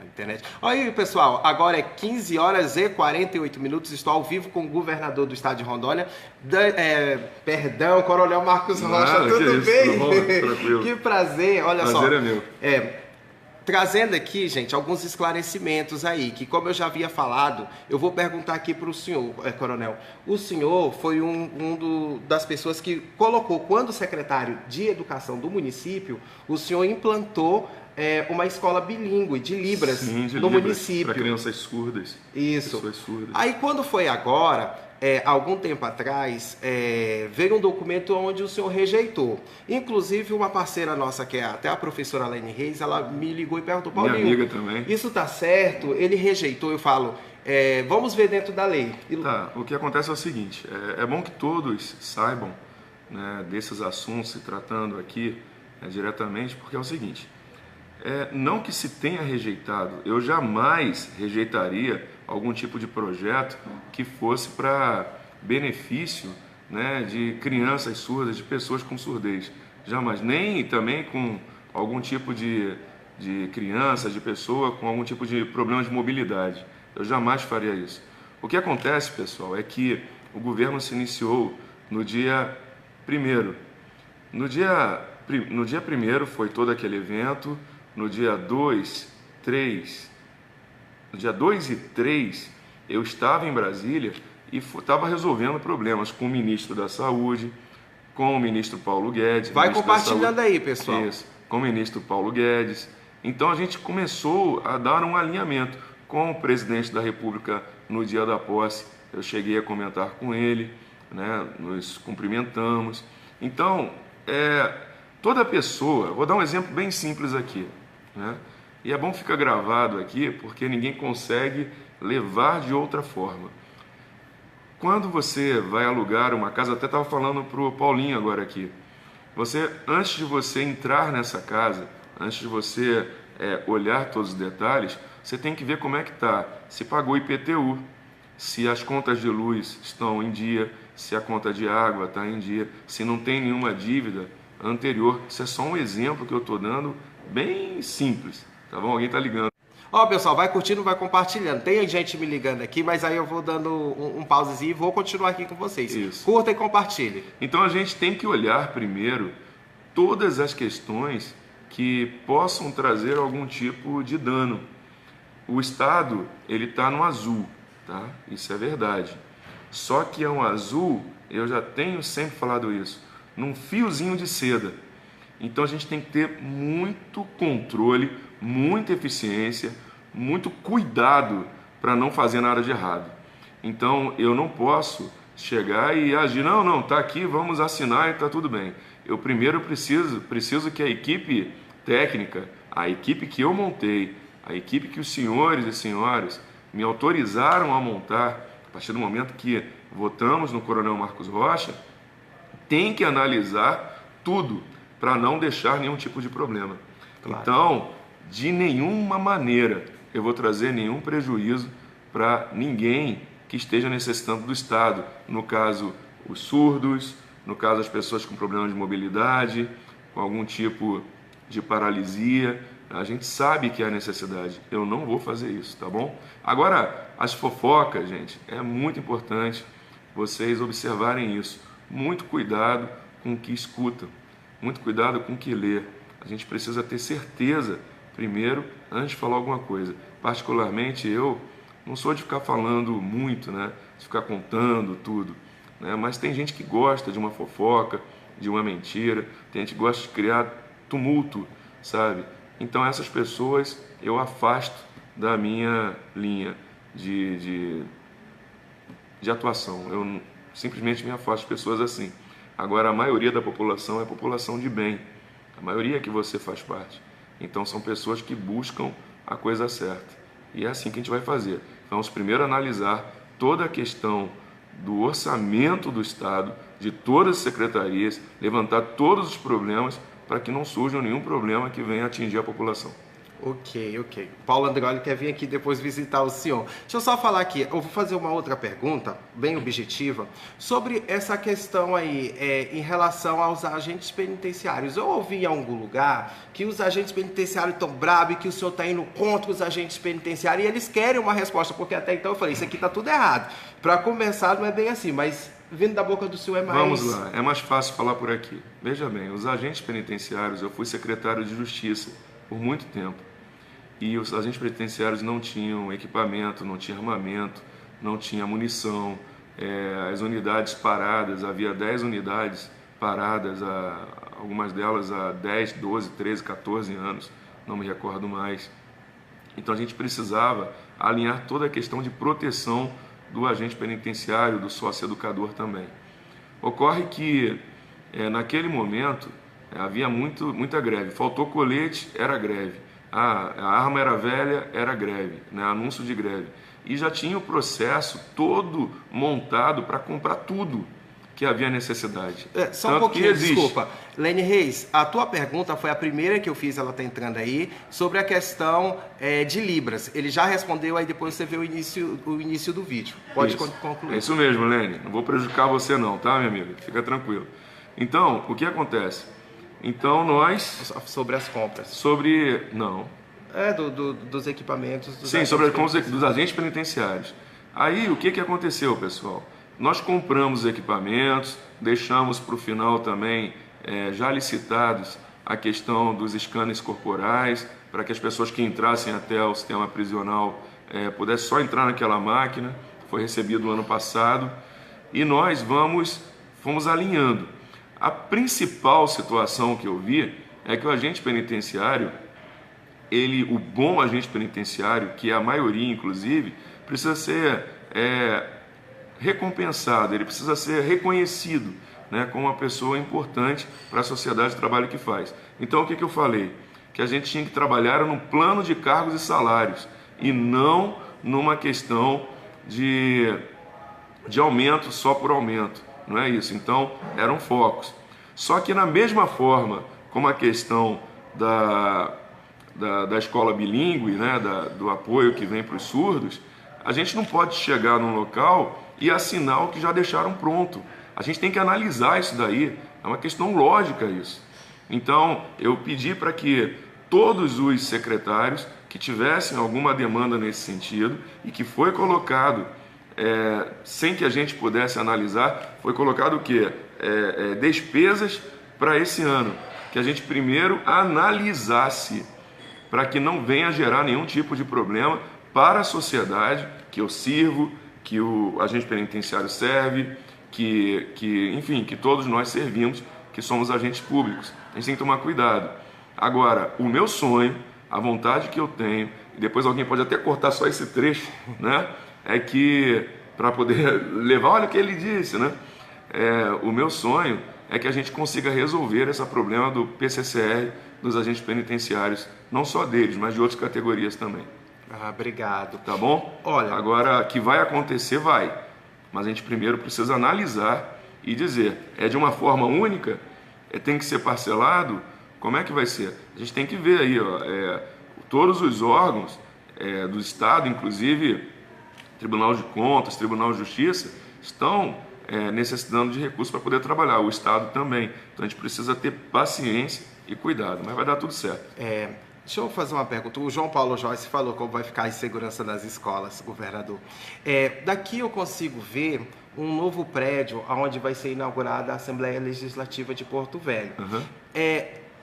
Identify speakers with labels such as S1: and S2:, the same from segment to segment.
S1: internet. Olha aí, pessoal, agora é 15 horas e 48 minutos, estou ao vivo com o governador do estado de Rondônia, perdão, Coronel Marcos Rocha, tudo bem?
S2: Tudo bom? Tranquilo.
S1: Que prazer, olha só.
S2: Prazer é meu.
S1: Trazendo aqui, gente, alguns esclarecimentos aí, que como eu já havia falado, eu vou perguntar aqui para o senhor, coronel. O senhor foi das pessoas que colocou, quando secretário de Educação do município, o senhor implantou uma escola bilíngue de Libras.
S2: Sim, de
S1: no
S2: Libras,
S1: município.
S2: para crianças surdas.
S1: Isso.
S2: Pessoas surdas.
S1: Aí quando foi agora, algum tempo atrás, veio um documento onde o senhor rejeitou. Inclusive, uma parceira nossa, que é até a professora Lene Reis, ela me ligou e perguntou, Paulinho,
S2: minha amiga também.
S1: Isso tá certo? Ele rejeitou, eu falo, vamos ver dentro da lei.
S2: Tá, o que acontece é o seguinte, é bom que todos saibam, né, desses assuntos se tratando aqui diretamente, porque é o seguinte, não que se tenha rejeitado, eu jamais rejeitaria algum tipo de projeto que fosse para benefício, né, de crianças surdas, de pessoas com surdez. Jamais. Nem também com algum tipo de criança, de pessoa com algum tipo de problema de mobilidade. Eu jamais faria isso. O que acontece, pessoal, é que o governo se iniciou no dia 1º. No dia 1º foi todo aquele evento. No dia 2 e 3, eu estava em Brasília e estava resolvendo problemas com o ministro da Saúde, com o ministro Paulo Guedes.
S1: Vai compartilhando aí, pessoal.
S2: Isso, com o ministro Paulo Guedes. Então a gente começou a dar um alinhamento com o presidente da República no dia da posse. Eu cheguei a comentar com ele, né, nos cumprimentamos. Então, toda pessoa, vou dar um exemplo bem simples aqui, né? E é bom ficar gravado aqui, porque ninguém consegue levar de outra forma. Quando você vai alugar uma casa, até estava falando para o Paulinho agora aqui, antes de você entrar nessa casa, antes de você olhar todos os detalhes, você tem que ver como é que está, se pagou IPTU, se as contas de luz estão em dia, se a conta de água está em dia, se não tem nenhuma dívida anterior. Isso é só um exemplo que eu estou dando, bem simples, tá bom? Alguém está ligando.
S1: Ó, pessoal, vai curtindo, vai compartilhando. Tem gente me ligando aqui, mas aí eu vou dando um pausezinho e vou continuar aqui com vocês.
S2: Isso.
S1: Curta e compartilhe.
S2: Então a gente tem que olhar primeiro todas as questões que possam trazer algum tipo de dano. O Estado, ele está no azul, tá? Isso é verdade. Só que é um azul, eu já tenho sempre falado isso, num fiozinho de seda. Então a gente tem que ter muito controle, muita eficiência, muito cuidado para não fazer nada de errado. Então eu não posso chegar e agir, não, tá aqui, vamos assinar e tá tudo bem. Eu primeiro preciso que a equipe técnica, a equipe que eu montei, a equipe que os senhores e senhoras me autorizaram a montar, a partir do momento que votamos no Coronel Marcos Rocha, tem que analisar tudo para não deixar nenhum tipo de problema. Claro. Então, de nenhuma maneira eu vou trazer nenhum prejuízo para ninguém que esteja necessitando do Estado. No caso, os surdos, no caso, as pessoas com problemas de mobilidade, com algum tipo de paralisia. A gente sabe que há necessidade. Eu não vou fazer isso, tá bom? Agora, as fofocas, gente, é muito importante vocês observarem isso. Muito cuidado com o que escutam. Muito cuidado com o que lê. A gente precisa ter certeza, primeiro, antes de falar alguma coisa. Particularmente, eu não sou de ficar falando muito, né? De ficar contando tudo, né? Mas tem gente que gosta de uma fofoca, de uma mentira. Tem gente que gosta de criar tumulto, sabe? Então, essas pessoas eu afasto da minha linha de atuação. Eu simplesmente me afasto de pessoas assim. Agora, a maioria da população é população de bem. A maioria que você faz parte. Então, são pessoas que buscam a coisa certa. E é assim que a gente vai fazer. Vamos primeiro analisar toda a questão do orçamento do Estado, de todas as secretarias, levantar todos os problemas para que não surja nenhum problema que venha atingir a população.
S1: Ok, ok. Paulo Andreoli quer vir aqui depois visitar o senhor. Deixa eu só falar aqui, eu vou fazer uma outra pergunta, bem objetiva, sobre essa questão aí, em relação aos agentes penitenciários. Eu ouvi em algum lugar que os agentes penitenciários estão bravos e que o senhor está indo contra os agentes penitenciários e eles querem uma resposta, porque até então eu falei, isso aqui está tudo errado. Para começar, não é bem assim, mas vindo da boca do senhor é mais...
S2: Vamos lá, é mais fácil falar por aqui. Veja bem, os agentes penitenciários, eu fui secretário de Justiça por muito tempo. E os agentes penitenciários não tinham equipamento, não tinha armamento, não tinha munição, as unidades paradas, havia 10 unidades paradas, algumas delas há 10, 12, 13, 14 anos, não me recordo mais. Então a gente precisava alinhar toda a questão de proteção do agente penitenciário, do sócio-educador também. Ocorre que naquele momento havia muita greve, faltou colete, era greve. A arma era velha, era greve, né? Anúncio de greve. E já tinha o processo todo montado para comprar tudo que havia necessidade.
S1: Só um pouquinho, desculpa. Lene Reis, a tua pergunta foi a primeira que eu fiz, ela está entrando aí, sobre a questão de Libras. Ele já respondeu, aí depois você vê o início do vídeo. Pode concluir.
S2: É isso mesmo, Lene. Não vou prejudicar você não, tá, minha amiga? Fica tranquilo. Então, o que acontece? Então nós...
S1: Sobre as compras.
S2: Não.
S1: Dos equipamentos.
S2: Sim, sobre as compras dos agentes penitenciários. Aí o que aconteceu, pessoal? Nós compramos os equipamentos, deixamos para o final também já licitados a questão dos scanners corporais, para que as pessoas que entrassem até o sistema prisional pudessem só entrar naquela máquina. Foi recebido no ano passado. E nós fomos alinhando. A principal situação que eu vi é que o agente penitenciário, o bom agente penitenciário, que é a maioria inclusive, precisa ser recompensado, ele precisa ser reconhecido, né, como uma pessoa importante para a sociedade de trabalho que faz. Então o que eu falei? Que a gente tinha que trabalhar num plano de cargos e salários e não numa questão de aumento só por aumento. Não é isso. Então, eram focos. Só que na mesma forma como a questão da escola bilíngue, né, do apoio que vem para os surdos, a gente não pode chegar num local e assinar o que já deixaram pronto. A gente tem que analisar isso daí. É uma questão lógica isso. Então, eu pedi para que todos os secretários que tivessem alguma demanda nesse sentido e que foi colocado... sem que a gente pudesse analisar, foi colocado o quê? Despesas para esse ano, que a gente primeiro analisasse, para que não venha gerar nenhum tipo de problema para a sociedade que eu sirvo, que o agente penitenciário serve, enfim, que todos nós servimos, que somos agentes públicos. A gente tem que tomar cuidado. Agora, o meu sonho, a vontade que eu tenho, e depois alguém pode até cortar só esse trecho, né? É que, para poder levar, olha o que ele disse, né? O meu sonho é que a gente consiga resolver esse problema do PCCR, dos agentes penitenciários, não só deles, mas de outras categorias também.
S1: Obrigado.
S2: Tá bom?
S1: Olha,
S2: agora, que vai acontecer, vai. Mas a gente primeiro precisa analisar e dizer, de uma forma única, tem que ser parcelado, como é que vai ser? A gente tem que ver aí, todos os órgãos do Estado, inclusive Tribunal de Contas, Tribunal de Justiça, estão necessitando de recursos para poder trabalhar, o Estado também. Então a gente precisa ter paciência e cuidado, mas vai dar tudo certo.
S1: Deixa eu fazer uma pergunta. O João Paulo Joyce falou como vai ficar a segurança nas escolas, governador. Daqui eu consigo ver um novo prédio onde vai ser inaugurada a Assembleia Legislativa de Porto Velho.
S2: Uhum.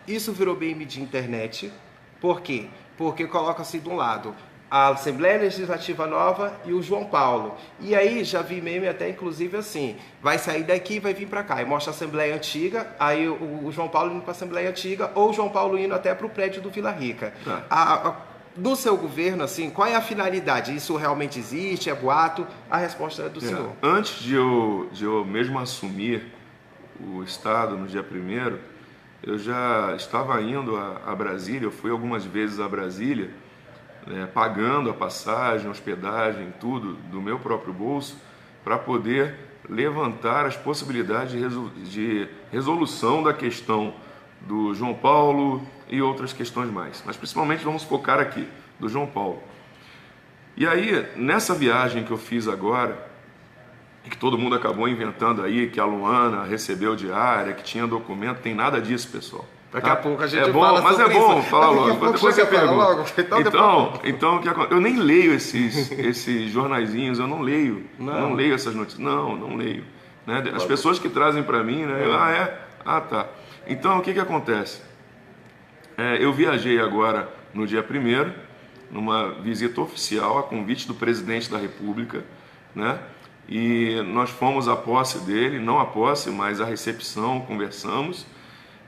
S1: Isso virou meme de internet. Por quê? Porque coloca-se de um lado a Assembleia Legislativa Nova e o João Paulo. E aí já vi meme até inclusive assim, vai sair daqui e vai vir para cá. E mostra a Assembleia Antiga, aí o João Paulo indo para a Assembleia Antiga, ou o João Paulo indo até para o prédio do Vila Rica. Do seu governo, assim, qual é a finalidade? Isso realmente existe? É boato? A resposta é do senhor.
S2: Antes de eu mesmo assumir o Estado no dia 1º, eu já estava indo a Brasília, eu fui algumas vezes a Brasília, pagando a passagem, hospedagem, tudo do meu próprio bolso, para poder levantar as possibilidades de resolução da questão do João Paulo e outras questões mais. Mas principalmente vamos focar aqui, do João Paulo. E aí, nessa viagem que eu fiz agora, que todo mundo acabou inventando aí, que a Luana recebeu diária, que tinha documento, tem nada disso, pessoal.
S1: Daqui a pouco a gente
S2: bom,
S1: fala
S2: mas
S1: sobre
S2: é bom
S1: isso.
S2: falar logo. Depois você pergunta.
S1: Logo.
S2: Então, o que acontece? Eu nem leio esses jornaizinhos, eu não leio.
S1: Não.
S2: Eu não leio essas notícias. Não leio. Né? As pessoas que trazem para mim, né? Tá. Então, o que acontece? Eu viajei agora no dia 1º, numa visita oficial a convite do presidente da República, né? E nós fomos à posse dele, não à posse, mas à recepção, conversamos.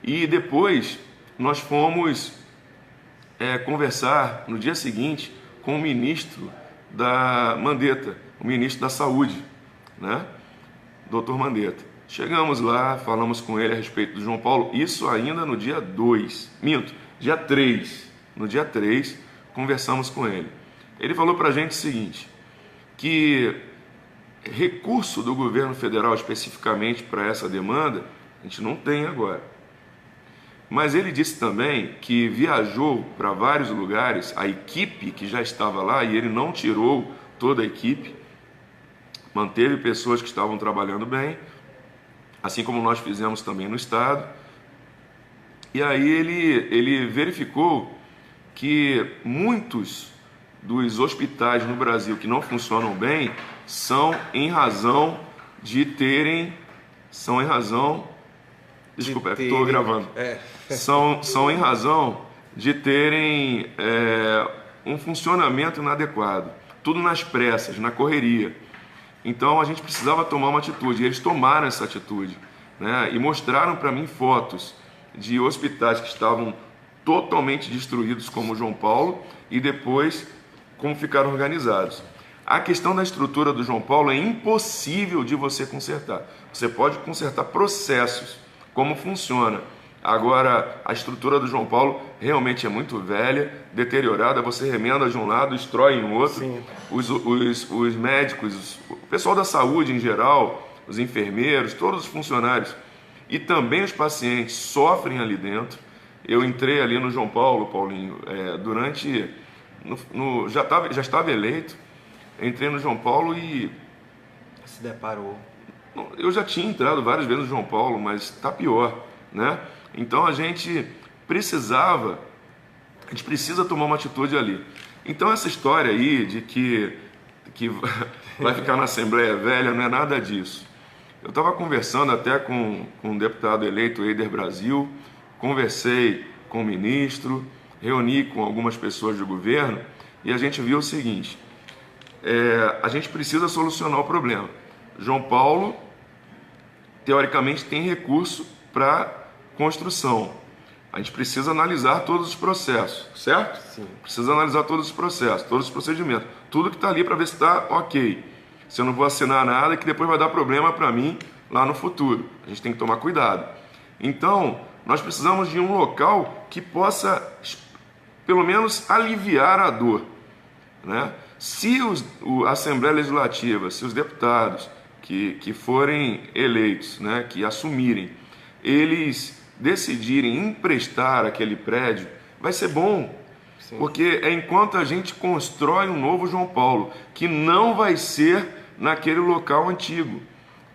S2: E depois nós fomos conversar no dia seguinte com o ministro da Mandetta, o ministro da Saúde, né? Dr. Mandetta. Chegamos lá, falamos com ele a respeito do João Paulo, isso ainda no dia 2, dia 3. No dia 3, conversamos com ele. Ele falou para a gente o seguinte, que recurso do governo federal especificamente para essa demanda, a gente não tem agora. Mas ele disse também que viajou para vários lugares, a equipe que já estava lá, e ele não tirou toda a equipe, manteve pessoas que estavam trabalhando bem, assim como nós fizemos também no estado. E aí ele verificou que muitos dos hospitais no Brasil que não funcionam bem são em razão de terem... Desculpa, estou gravando. São em razão de terem um funcionamento inadequado. Tudo nas pressas, na correria. Então a gente precisava tomar uma atitude. E eles tomaram essa atitude, né? E mostraram para mim fotos de hospitais que estavam totalmente destruídos, como o João Paulo, e depois como ficaram organizados. A questão da estrutura do João Paulo é impossível de você consertar. Você pode consertar processos, como funciona. Agora, a estrutura do João Paulo realmente é muito velha, deteriorada, você remenda de um lado, destrói em outro.
S1: Sim.
S2: Os médicos, o pessoal da saúde em geral, os enfermeiros, todos os funcionários e também os pacientes sofrem ali dentro. Eu entrei ali no João Paulo, Paulinho, já estava eleito, entrei no João Paulo e...
S1: Se deparou.
S2: Eu já tinha entrado várias vezes no João Paulo, mas está pior, né? Então a gente precisa tomar uma atitude ali. Então essa história aí de que vai ficar na Assembleia Velha, não é nada disso. Eu estava conversando até com um deputado eleito, Eider Brasil, conversei com o ministro, reuni com algumas pessoas do governo e a gente viu o seguinte, a gente precisa solucionar o problema. João Paulo, teoricamente, tem recurso para construção. A gente precisa analisar todos os processos, certo?
S1: Sim.
S2: Precisa analisar todos os processos, todos os procedimentos. Tudo que está ali para ver se está ok. Se eu não vou assinar nada que depois vai dar problema para mim lá no futuro. A gente tem que tomar cuidado. Então, nós precisamos de um local que possa, pelo menos, aliviar a dor, né? Se a Assembleia Legislativa, se os deputados que forem eleitos, né, que assumirem, eles decidirem emprestar aquele prédio, vai ser bom. Sim. Porque é enquanto a gente constrói um novo João Paulo, que não vai ser naquele local antigo.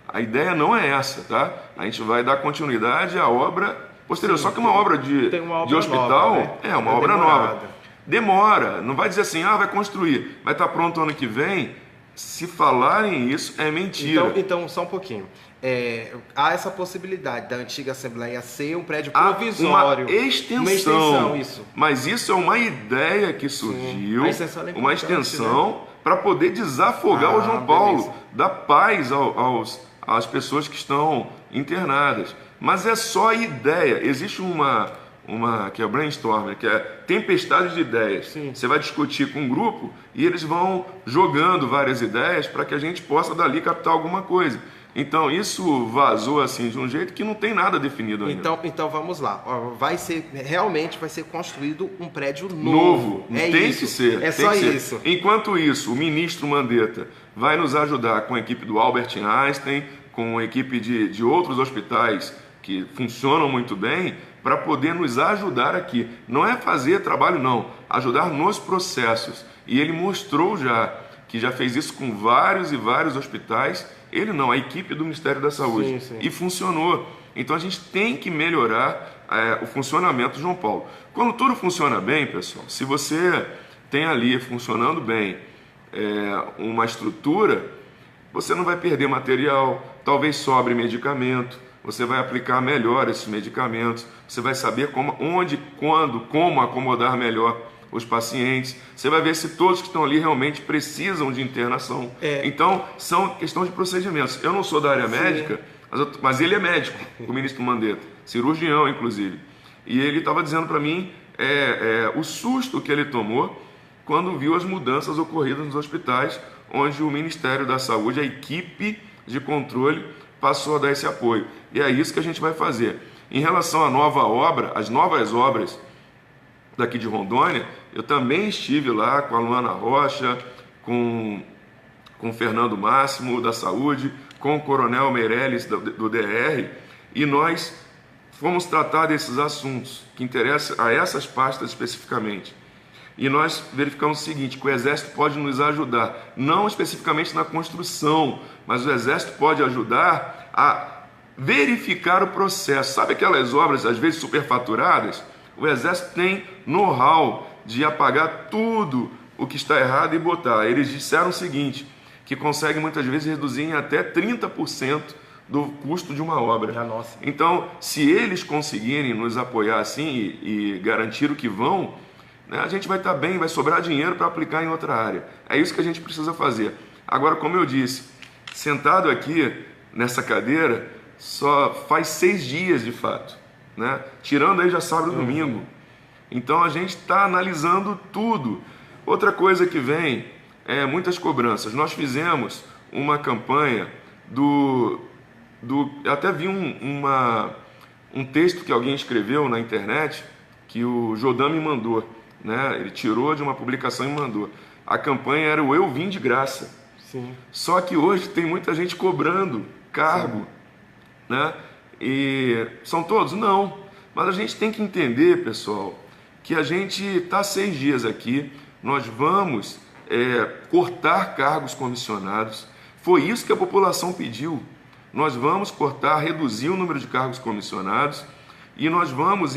S2: A ideia não é essa, tá? A gente vai dar continuidade à obra posterior. Sim, só que uma obra de hospital nova, né? É uma obra nova. Demora, não vai dizer assim, vai construir, vai estar pronto ano que vem. Se falarem isso, é mentira.
S1: Então só um pouquinho. Há essa possibilidade da antiga Assembleia ser um prédio provisório.
S2: Uma extensão,
S1: isso.
S2: Mas isso é uma ideia que surgiu, uma extensão para poder desafogar o João Paulo, beleza. Dar paz às pessoas que estão internadas. Mas é só ideia. Existe uma que é o brainstorming, que é tempestade de ideias. Sim. Você vai discutir com um grupo e eles vão jogando várias ideias para que a gente possa dali captar alguma coisa. Então isso vazou assim de um jeito que não tem nada definido ainda.
S1: Então vamos lá. Realmente vai ser construído um prédio novo.
S2: Tem que ser.
S1: É só isso.
S2: Enquanto isso, o ministro Mandetta vai nos ajudar com a equipe do Albert Einstein, com a equipe de outros hospitais que funcionam muito bem, para poder nos ajudar aqui. Não é fazer trabalho, não, ajudar nos processos. E ele mostrou já que já fez isso com vários e vários hospitais. Ele não, a equipe do Ministério da Saúde.
S1: Sim.
S2: E funcionou. Então a gente tem que melhorar o funcionamento do João Paulo. Quando tudo funciona bem, pessoal, se você tem ali funcionando bem uma estrutura, você não vai perder material, talvez sobre medicamento, você vai aplicar melhor esses medicamentos, você vai saber como, onde, quando, como acomodar melhor os pacientes, você vai ver se todos que estão ali realmente precisam de internação. Então, são questão de procedimentos. Eu não sou da área médica, mas ele é médico, o ministro Mandetta, cirurgião, inclusive. E ele estava dizendo para mim o susto que ele tomou quando viu as mudanças ocorridas nos hospitais, onde o Ministério da Saúde, a equipe de controle, passou a dar esse apoio. E é isso que a gente vai fazer. Em relação à nova obra, as novas obras daqui de Rondônia, eu também estive lá com a Luana Rocha, com o Fernando Máximo, da Saúde, com o Coronel Meirelles, do DR, e nós fomos tratar desses assuntos que interessam a essas pastas especificamente. E nós verificamos o seguinte, que o Exército pode nos ajudar, não especificamente na construção, mas o Exército pode ajudar a verificar o processo. Sabe aquelas obras, às vezes, superfaturadas? O Exército tem know-how de apagar tudo o que está errado e botar. Eles disseram o seguinte, que conseguem muitas vezes reduzir em até 30% do custo de uma obra.
S1: Nossa.
S2: Então, se eles conseguirem nos apoiar assim e garantir o que vão, a gente vai estar bem, vai sobrar dinheiro para aplicar em outra área. É isso que a gente precisa fazer. Agora, como eu disse, sentado aqui nessa cadeira, só faz 6 dias de fato, tirando aí já sábado e domingo. Então a gente está analisando tudo. Outra coisa que vem é muitas cobranças. Nós fizemos uma campanha até vi um texto que alguém escreveu na internet, que o Jodam me mandou. Ele tirou de uma publicação e mandou. A campanha era o Eu Vim de Graça.
S1: Sim.
S2: Só que hoje tem muita gente cobrando cargo. E são todos? Não. Mas a gente tem que entender, pessoal, que a gente está 6 dias aqui, nós vamos cortar cargos comissionados. Foi isso que a população pediu. Nós vamos cortar, reduzir o número de cargos comissionados e nós vamos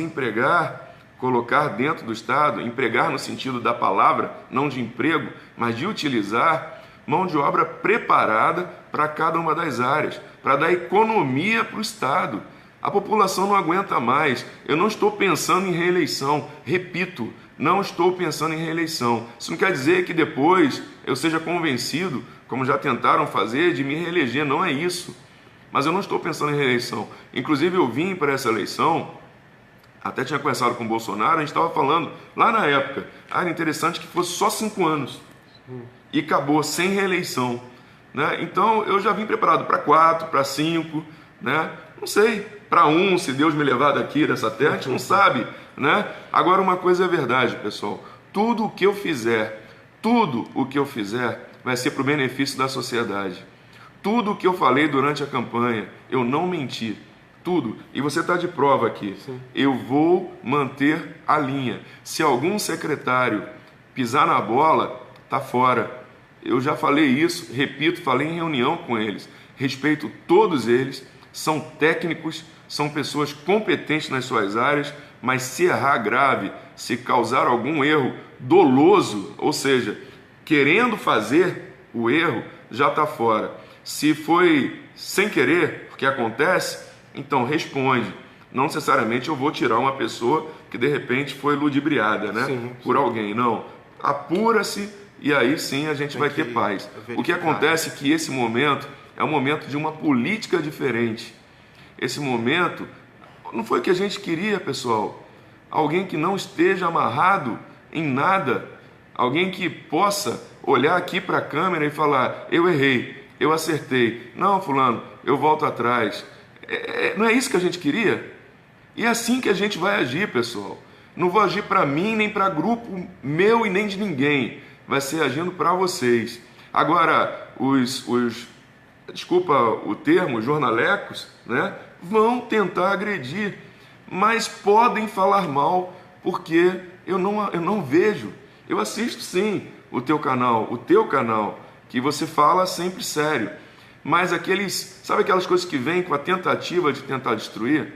S2: colocar dentro do Estado, empregar no sentido da palavra, não de emprego, mas de utilizar mão de obra preparada para cada uma das áreas, para dar economia para o Estado. A população não aguenta mais. Eu não estou pensando em reeleição, repito, não estou pensando em reeleição. Isso não quer dizer que depois eu seja convencido, como já tentaram fazer, de me reeleger, não é isso. Mas eu não estou pensando em reeleição. Inclusive eu vim para essa eleição, até tinha conversado com o Bolsonaro, a gente estava falando lá na época, era interessante que fosse só 5 anos. E acabou, sem reeleição. Então eu já vim preparado para 4, para 5, não sei, para 1, se Deus me levar daqui dessa terra, a gente não sabe. Agora uma coisa é verdade, pessoal, tudo o que eu fizer vai ser para o benefício da sociedade. Tudo o que eu falei durante a campanha, eu não menti. Tudo. E você está de prova aqui.
S1: Sim.
S2: Eu vou manter a linha. Se algum secretário pisar na bola, está fora. Eu já falei isso, repito, falei em reunião com eles. Respeito todos eles, são técnicos, são pessoas competentes nas suas áreas, mas se errar grave, se causar algum erro doloso, ou seja, querendo fazer o erro, já está fora. Se foi sem querer, porque acontece, então responde. Não necessariamente eu vou tirar uma pessoa que de repente foi ludibriada, por alguém. Não. Apura-se e aí sim a gente vai ter paz. O que acontece é que esse momento é um momento de uma política diferente. Esse momento não foi o que a gente queria, pessoal. Alguém que não esteja amarrado em nada. Alguém que possa olhar aqui para a câmera e falar, eu errei. Eu acertei. Não, fulano, eu volto atrás. Não é isso que a gente queria? E é assim que a gente vai agir, pessoal. Não vou agir para mim, nem para grupo meu e nem de ninguém. Vai ser agindo para vocês. Agora, desculpa o termo, jornalecos, vão tentar agredir. mas podem falar mal porque eu não vejo. Eu assisto sim o teu canal, que você fala sempre sério. Mas sabe aquelas coisas que vêm com a tentativa de tentar destruir?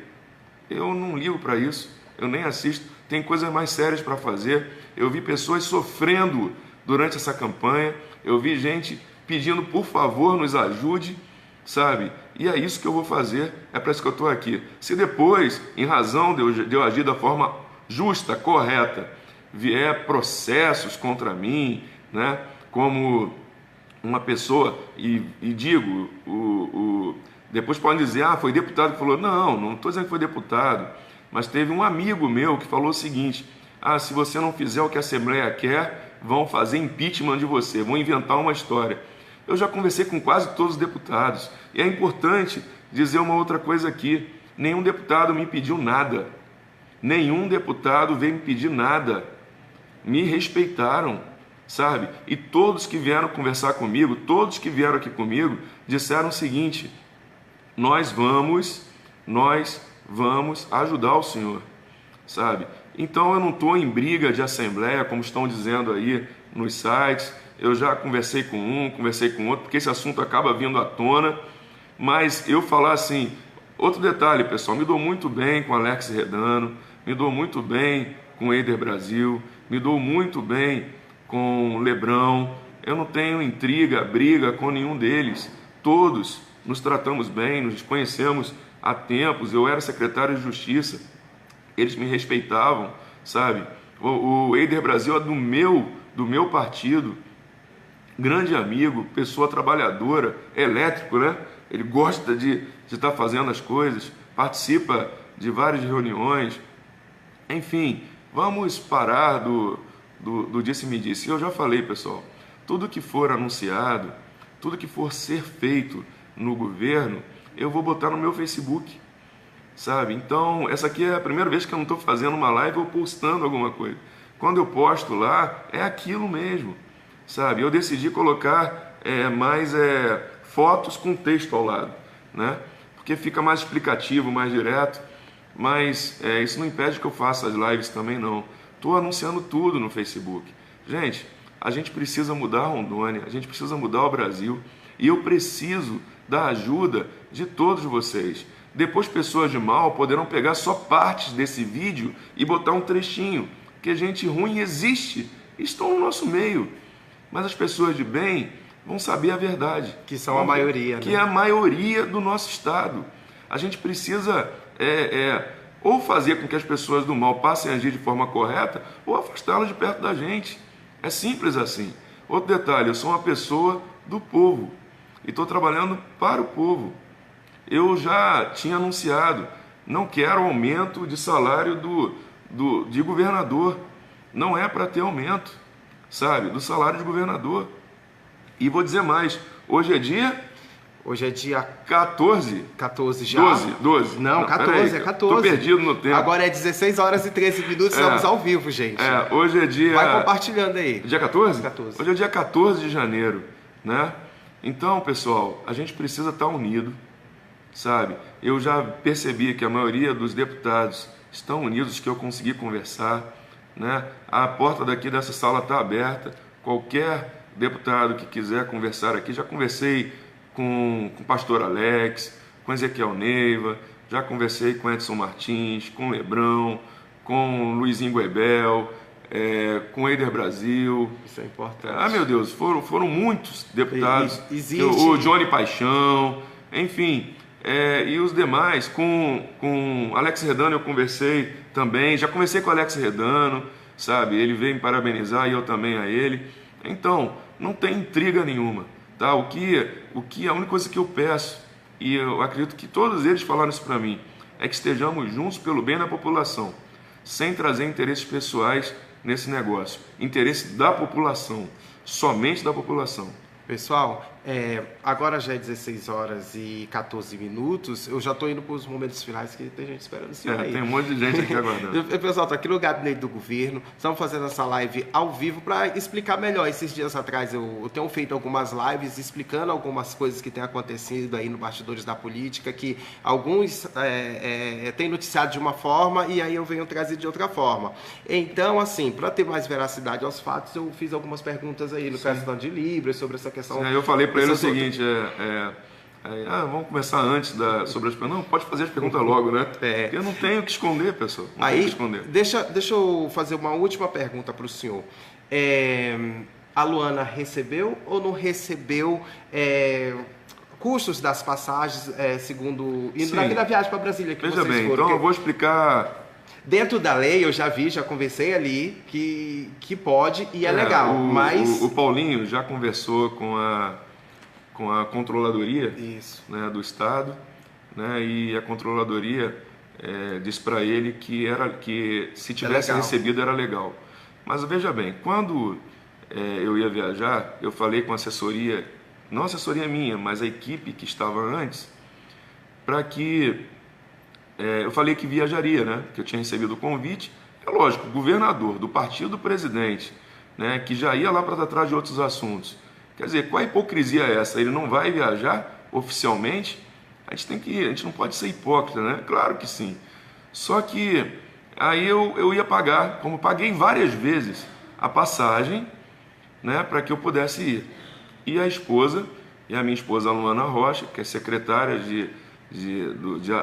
S2: Eu não ligo para isso, eu nem assisto. Tem coisas mais sérias para fazer. Eu vi pessoas sofrendo durante essa campanha, eu vi gente pedindo, por favor, nos ajude, sabe? E é isso que eu vou fazer, é para isso que eu estou aqui. Se depois, em razão de eu agir da forma justa, correta, vier processos contra mim, né? Como uma pessoa, e digo, depois podem dizer, foi deputado que falou. Não estou dizendo que foi deputado, mas teve um amigo meu que falou o seguinte: se você não fizer o que a Assembleia quer, vão fazer impeachment de você, vão inventar uma história. Eu já conversei com quase todos os deputados, e é importante dizer uma outra coisa aqui: nenhum deputado me pediu nada, nenhum deputado veio me pedir nada, me respeitaram, sabe? E todos que vieram conversar comigo, todos que vieram aqui comigo, disseram o seguinte: nós vamos ajudar o senhor, sabe? Então eu não estou em briga de assembleia, como estão dizendo aí nos sites. Eu já conversei com um, conversei com outro, porque esse assunto acaba vindo à tona. Mas eu falar assim, outro detalhe, pessoal, me dou muito bem com Alex Redano, me dou muito bem com Eider Brasil, me dou muito bem com Lebrão. Eu não tenho intriga, briga com nenhum deles. Todos nos tratamos bem, nos conhecemos há tempos. Eu era secretário de Justiça, eles me respeitavam, sabe? O Eider Brasil é do meu partido, grande amigo, pessoa trabalhadora, elétrico, né? Ele gosta de estar fazendo as coisas, participa de várias reuniões. Enfim, vamos parar do disse-me-disse. Eu já falei, pessoal, tudo que for anunciado, tudo que for ser feito no governo, eu vou botar no meu Facebook, sabe? Então, essa aqui é a primeira vez que eu não estou fazendo uma live ou postando alguma coisa. Quando eu posto lá, é aquilo mesmo, sabe? Eu decidi colocar mais fotos com texto ao lado, né? Porque fica mais explicativo, mais direto, mas isso não impede que eu faça as lives também, não. Estou anunciando tudo no Facebook. Gente, a gente precisa mudar a Rondônia, a gente precisa mudar o Brasil, e eu preciso da ajuda de todos vocês. Depois pessoas de mal poderão pegar só partes desse vídeo e botar um trechinho, porque gente ruim existe, estão no nosso meio, mas as pessoas de bem vão saber a verdade.
S1: Que são a maioria, né?
S2: Que é a maioria do nosso estado. A gente precisa ou fazer com que as pessoas do mal passem a agir de forma correta, ou afastá-las de perto da gente. É simples assim. Outro detalhe, eu sou uma pessoa do povo e estou trabalhando para o povo. Eu já tinha anunciado, não quero aumento de salário de governador. Não é para ter aumento, sabe, do salário de governador. E vou dizer mais, hoje é dia 14.
S1: 14 já?
S2: 12.
S1: Não, 14, é 14.
S2: Tô perdido no tempo.
S1: Agora é 16 horas e 13 minutos, estamos ao vivo, gente.
S2: Hoje é dia...
S1: Vai compartilhando aí.
S2: Dia 14?
S1: 14.
S2: Hoje é dia 14 de janeiro, né? Então, pessoal, a gente precisa estar unido, sabe? Eu já percebi que a maioria dos deputados estão unidos, que eu consegui conversar, né? A porta daqui dessa sala está aberta. Qualquer deputado que quiser conversar aqui, já conversei com o pastor Alex, com Ezequiel Neiva, já conversei com Edson Martins, com Lebrão, com Luizinho Goebel, com Eider Brasil.
S1: Isso é importante.
S2: Meu Deus, foram muitos deputados.
S1: Existe...
S2: O Johnny Paixão, enfim, e os demais. Com Alex Redano eu conversei também, já conversei com o Alex Redano, sabe? Ele veio me parabenizar e eu também a ele. Então, não tem intriga nenhuma, tá? A única coisa que eu peço, e eu acredito que todos eles falaram isso para mim, é que estejamos juntos pelo bem da população, sem trazer interesses pessoais nesse negócio. Interesse da população, somente da população.
S1: Pessoal, Agora já é 16 horas e 14 minutos. Eu já estou indo para os momentos finais, que tem gente esperando o senhor aí.
S2: Tem um monte de gente aqui aguardando.
S1: Pessoal, estou aqui no gabinete do governo. Estamos fazendo essa live ao vivo para explicar melhor. Esses dias atrás eu tenho feito algumas lives explicando algumas coisas que têm acontecido aí no bastidores da política, que alguns têm noticiado de uma forma e aí eu venho trazer de outra forma. Então, assim, para ter mais veracidade aos fatos, eu fiz algumas perguntas aí no questão de Libras, sobre essa questão.
S2: Eu falei para ele o seguinte, vamos começar antes sobre as perguntas. Não, pode fazer as perguntas logo, né? Porque eu não tenho o que esconder, pessoal. Não tenho o que esconder.
S1: Deixa eu fazer uma última pergunta para o senhor. A Luana recebeu ou não recebeu custos das passagens, segundo... Indo na viagem para Brasília que
S2: Veja
S1: vocês
S2: bem,
S1: foram?
S2: então eu vou explicar...
S1: Dentro da lei, eu já conversei ali, que pode e é legal, mas...
S2: O Paulinho já conversou com a controladoria, né, do Estado, né, e a controladoria disse para ele que se tivesse recebido era legal. Mas veja bem, quando eu ia viajar, eu falei com a assessoria, não a assessoria minha, mas a equipe que estava antes, para que... eu falei que viajaria, né? Que eu tinha recebido o convite. É lógico, o governador do partido do presidente, né? Que já ia lá para trás de outros assuntos. Quer dizer, qual a hipocrisia é essa? Ele não vai viajar oficialmente? A gente não pode ser hipócrita, né? Claro que sim. Só que aí eu ia pagar, como paguei várias vezes, a passagem, né? Para que eu pudesse ir. E a minha esposa Luana Rocha, que é secretária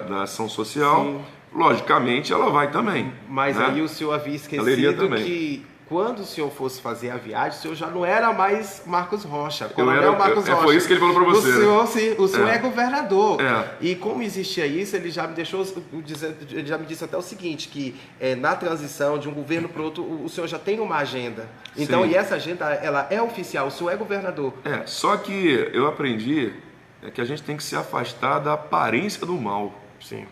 S2: da ação social, sim, logicamente ela vai também.
S1: Mas
S2: né?
S1: Aí o senhor havia esquecido que quando o senhor fosse fazer a viagem, o senhor já não era mais Marcos Rocha.
S2: Marcos Rocha. Foi isso que ele falou para você.
S1: O senhor é governador. E como existia isso, ele já me ele já me disse até o seguinte, que na transição de um governo para outro, o senhor já tem uma agenda. Então, sim, e essa agenda, ela é oficial, o senhor é governador.
S2: Só que eu aprendi que a gente tem que se afastar da aparência do mal.
S1: Sim.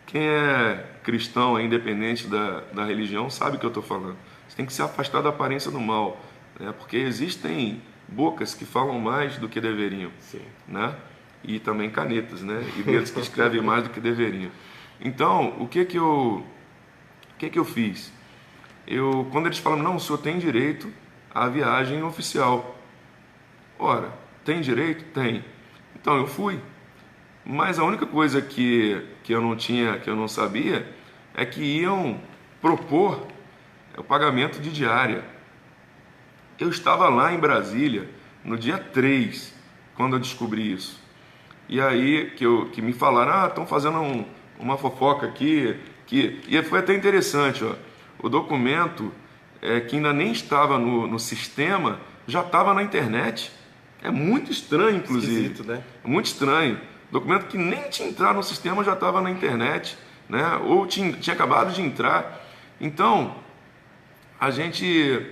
S2: Quem é cristão, independente da religião, sabe o que eu estou falando. Você tem que se afastar da aparência do mal, né? Porque existem bocas que falam mais do que deveriam.
S1: Sim.
S2: Né? E também canetas, né? E dedos que escrevem mais do que deveriam. Então, o que eu fiz? Quando eles falam, não, o senhor tem direito à viagem oficial. Ora, tem direito? Tem. Então eu fui, mas a única coisa que eu não sabia é que iam propor o pagamento de diária. Eu estava lá em Brasília no dia 3, quando eu descobri isso. E aí que me falaram, estão fazendo uma fofoca aqui, e foi até interessante, ó, o documento que ainda nem estava no sistema, já estava na internet. É muito estranho, inclusive.
S1: Esquisito, né?
S2: Muito estranho. Documento que nem tinha entrado no sistema já estava na internet, né? Ou tinha acabado de entrar. Então, a gente...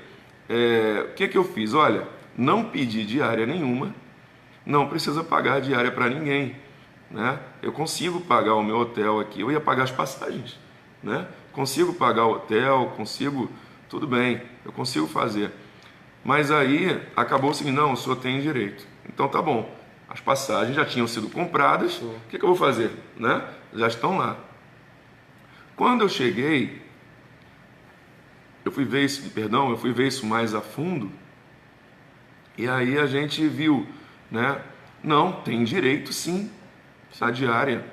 S2: o que eu fiz? Olha, não pedi diária nenhuma, não precisa pagar diária para ninguém, né? Eu consigo pagar o meu hotel aqui, eu ia pagar as passagens, né? Consigo pagar o hotel, tudo bem, eu consigo fazer. Mas aí acabou o seguinte, não, o senhor tem direito. Então tá bom, as passagens já tinham sido compradas, o que eu vou fazer? Né? Já estão lá. Quando eu cheguei, eu fui ver isso mais a fundo, e aí a gente viu, né? Não, tem direito sim, à diária.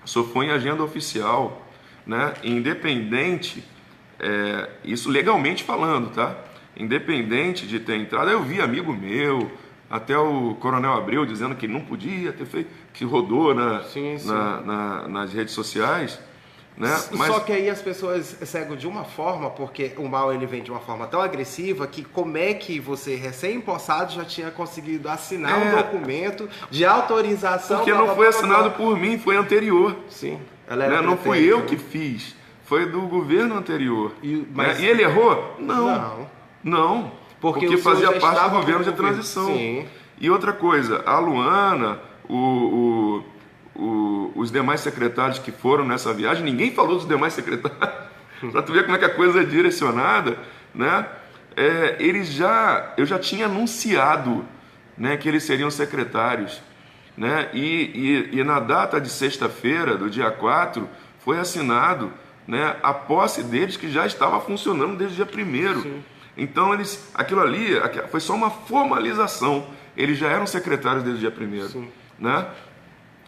S2: Só foi em agenda oficial, né? Independente, isso legalmente falando, tá? Independente de ter entrado, eu vi amigo meu, até o Coronel Abreu dizendo que não podia ter feito, que rodou nas redes sociais, né?
S1: Mas... Só que aí as pessoas seguem de uma forma, porque o mal ele vem de uma forma tão agressiva que como é que você, recém-possado, já tinha conseguido assinar um documento de autorização...
S2: Porque não foi assinado por mim, foi anterior.
S1: Sim.
S2: Não fui eu que fiz, foi do governo anterior. E ele errou? Não, porque fazia parte do governo de transição.
S1: Sim.
S2: E outra coisa, a Luana, os demais secretários que foram nessa viagem, ninguém falou dos demais secretários, para tu ver como é que a coisa é direcionada, né? Eu já tinha anunciado né, que eles seriam secretários, né? E na data de sexta-feira, do dia 4, foi assinado, né, a posse deles, que já estava funcionando desde o dia 1º.
S1: Sim.
S2: Então, aquilo ali foi só uma formalização. Eles já eram secretários desde o dia 1º.
S1: Sim.
S2: Né?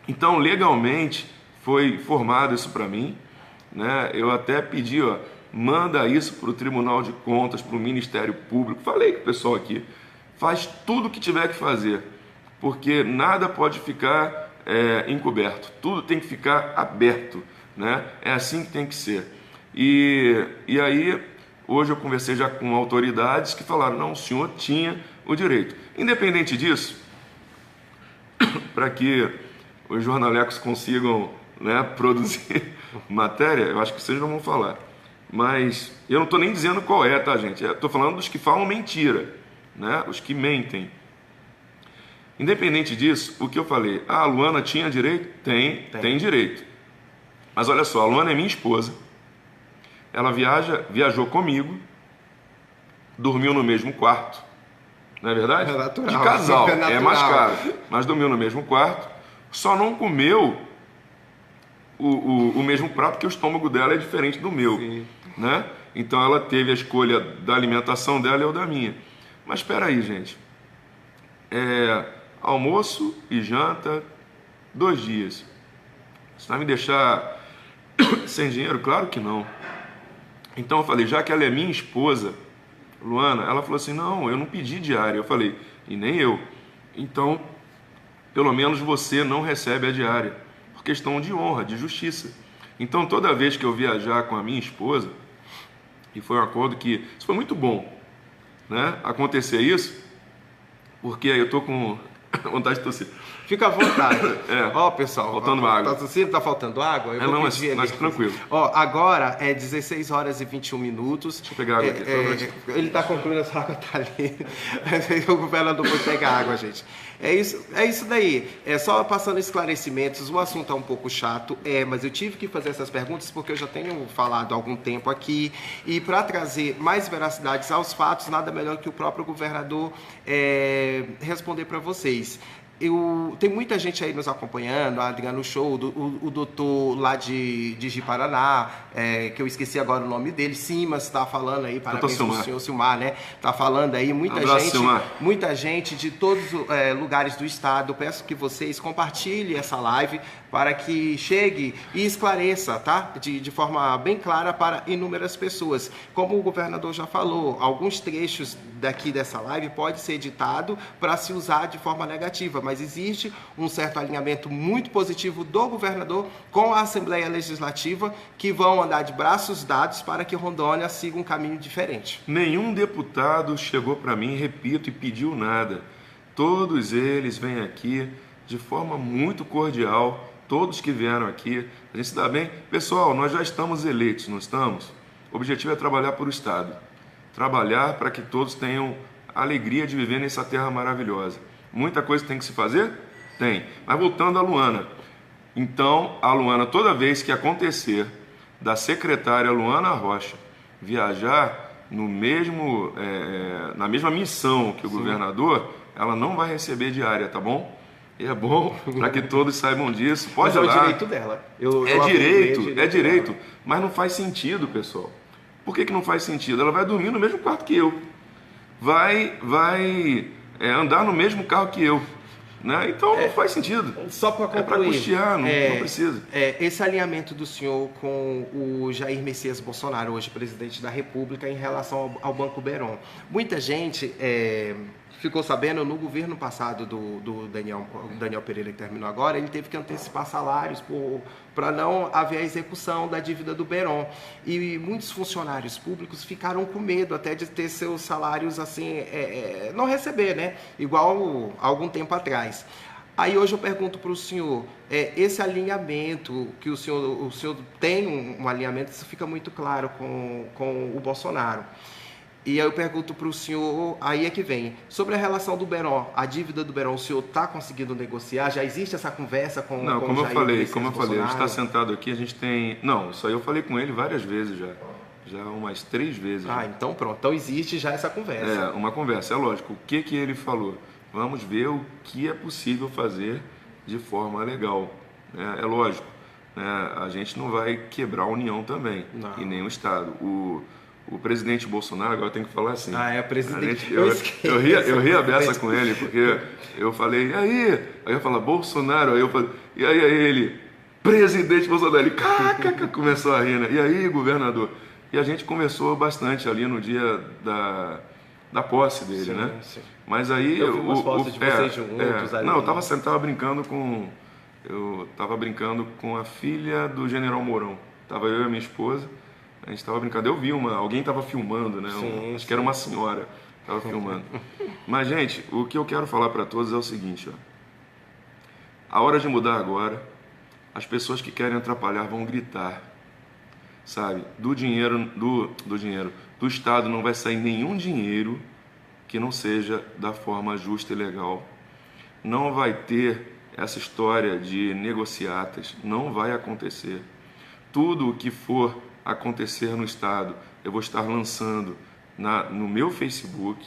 S2: Então, legalmente, foi formado isso para mim. Né? Eu até pedi, manda isso para o Tribunal de Contas, para o Ministério Público. Falei com o pessoal aqui, faz tudo o que tiver que fazer, porque nada pode ficar encoberto, tudo tem que ficar aberto, né? É assim que tem que ser. E aí, hoje eu conversei já com autoridades que falaram, não, o senhor tinha o direito. Independente disso, para que os jornalecos consigam, né, produzir matéria, eu acho que vocês não vão falar. Mas eu não estou nem dizendo qual é, tá, gente? Estou falando dos que falam mentira, né? Os que mentem. Independente disso, o que eu falei, a Luana tinha direito? Tem direito. Mas olha só, a Luana é minha esposa, ela viajou comigo, dormiu no mesmo quarto, não é verdade?
S1: É natural.
S2: De casal,
S1: É
S2: é mais caro, mas dormiu no mesmo quarto, só não comeu o mesmo prato, porque o estômago dela é diferente do meu.
S1: Sim.
S2: Né? Então ela teve a escolha da alimentação dela e eu da minha. Mas espera aí, gente. Almoço e janta, 2 dias. Você vai me deixar sem dinheiro? Claro que não. Então eu falei, já que ela é minha esposa, Luana, ela falou assim, não, eu não pedi diária. Eu falei, e nem eu. Então, pelo menos você não recebe a diária, por questão de honra, de justiça. Então, toda vez que eu viajar com a minha esposa, e foi um acordo que, isso foi muito bom, né, acontecer isso, porque aí eu estou com vontade de tossir.
S1: Fica à vontade. Ó, pessoal.
S2: Faltando água.
S1: Tá tossindo? Tá faltando água? Eu vou pedir
S2: mas tranquilo.
S1: Ó, agora é 16 horas e 21 minutos.
S2: Deixa eu pegar água aqui.
S1: Ele tá concluindo, essa água tá ali. O governador foi pegar água, gente. É isso daí. É só passando esclarecimentos. O assunto é um pouco chato, mas eu tive que fazer essas perguntas porque eu já tenho falado há algum tempo aqui. E para trazer mais veracidades aos fatos, nada melhor que o próprio governador responder para vocês. Tem muita gente aí nos acompanhando, a Adriano Show, o doutor lá de Ji-Paraná, que eu esqueci agora o nome dele, Simas, está falando aí, parabéns para o senhor Silmar, né? Está falando aí, muita gente de todos os lugares do estado. Eu peço que vocês compartilhem essa live para que chegue e esclareça, tá? De forma bem clara para inúmeras pessoas. Como o governador já falou, alguns trechos daqui dessa live pode ser editado para se usar de forma negativa, mas existe um certo alinhamento muito positivo do governador com a Assembleia Legislativa, que vão andar de braços dados para que Rondônia siga um caminho diferente.
S2: Nenhum deputado chegou para mim, repito, e pediu nada. Todos eles vêm aqui de forma muito cordial, todos que vieram aqui, a gente se dá bem. Pessoal, nós já estamos eleitos, não estamos? O objetivo é trabalhar para o Estado, trabalhar para que todos tenham a alegria de viver nessa terra maravilhosa. Muita coisa tem que se fazer? Tem. Mas voltando à Luana. Então, a Luana, toda vez que acontecer da secretária Luana Rocha viajar na mesma missão que o governador, ela não vai receber diária, tá bom? E é bom para que todos saibam disso. Pode
S1: mas
S2: ir lá.
S1: É o direito dela.
S2: É direito. Mas não faz sentido, pessoal. Por que não faz sentido? Ela vai dormir no mesmo quarto que eu. Vai andar no mesmo carro que eu. Né? Então não faz sentido.
S1: Só para concluir.
S2: É para custear, não precisa.
S1: Esse alinhamento do senhor com o Jair Messias Bolsonaro, hoje presidente da República, em relação ao Banco Beron. Muita gente ficou sabendo, no governo passado do Daniel Pereira, que terminou agora, ele teve que antecipar salários para não haver a execução da dívida do Beron. E muitos funcionários públicos ficaram com medo até de ter seus salários assim, não receber, né? Igual algum tempo atrás. Aí hoje eu pergunto para o senhor, esse alinhamento, que o senhor tem um alinhamento, isso fica muito claro com o Bolsonaro. E aí eu pergunto para o senhor, aí é que vem, sobre a relação do Beron, a dívida do Beron, o senhor está conseguindo negociar? Já existe essa conversa com
S2: Não, como eu falei, a gente está sentado aqui, a gente tem... Não, isso aí eu falei com ele várias vezes já umas 3 vezes.
S1: Então pronto, então existe já essa conversa.
S2: Uma conversa, é lógico. O que ele falou? vamos ver o que é possível fazer de forma legal, né? É lógico, né? A gente não vai quebrar a União também,
S1: Não.
S2: e nem o Estado. O presidente Bolsonaro, agora tem que falar assim.
S1: Ah, é o presidente.
S2: Eu ria a beça com ele, porque eu falei, e aí? Aí eu falo, Bolsonaro, aí eu falei, e aí ele, presidente Bolsonaro, ele começou a rir, né? E aí, governador? E a gente conversou bastante ali no dia da posse dele,
S1: Sim,
S2: né?
S1: sim.
S2: Mas aí...
S1: Eu vi umas fotos de vocês juntos ali.
S2: Não, eu tava brincando com a filha do General Mourão. Tava eu e a minha esposa. A gente estava brincando, eu vi alguém estava filmando, né? Acho que era uma senhora que estava filmando. Mas, gente, o que eu quero falar para todos é o seguinte, ó. A hora de mudar agora, as pessoas que querem atrapalhar vão gritar, sabe? Do Estado não vai sair nenhum dinheiro que não seja da forma justa e legal. Não vai ter essa história de negociatas, não vai acontecer. Tudo o que for acontecer no Estado, eu vou estar lançando no meu Facebook.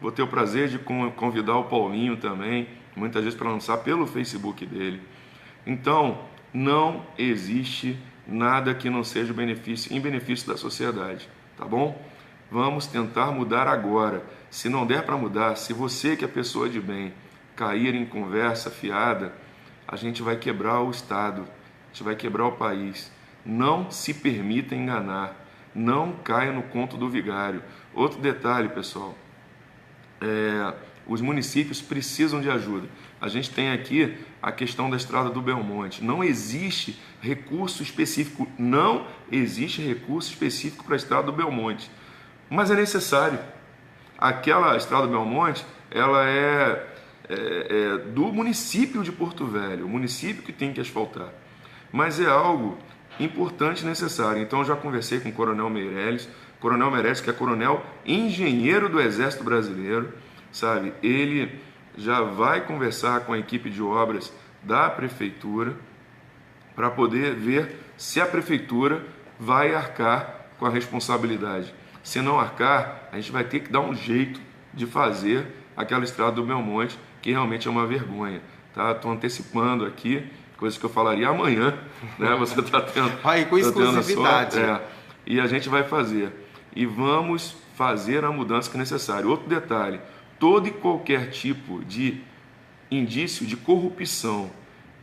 S2: Vou ter o prazer de convidar o Paulinho também, muitas vezes para lançar pelo Facebook dele. Então, não existe nada que não seja em benefício da sociedade, tá bom? Vamos tentar mudar agora. Se não der para mudar, se você que é pessoa de bem cair em conversa fiada, a gente vai quebrar o Estado, a gente vai quebrar o país. Não se permita enganar, não caia no conto do vigário. Outro detalhe, pessoal, os municípios precisam de ajuda. A gente tem aqui a questão da Estrada do Belmonte. Não existe recurso específico, para a Estrada do Belmonte, mas é necessário. Aquela Estrada do Belmonte, ela é do município de Porto Velho, o município que tem que asfaltar, mas é algo importante e necessário. Então eu já conversei com o Coronel Meirelles, que é coronel engenheiro do Exército Brasileiro, sabe? Ele já vai conversar com a equipe de obras da prefeitura para poder ver se a prefeitura vai arcar com a responsabilidade. Se não arcar, a gente vai ter que dar um jeito de fazer aquela Estrada do Belmonte, que realmente é uma vergonha, tá? Estou antecipando aqui coisa que eu falaria amanhã, né? Você está tendo...
S1: Aí, com exclusividade.
S2: E a gente vai fazer. E vamos fazer a mudança que é necessária. Outro detalhe, todo e qualquer tipo de indício de corrupção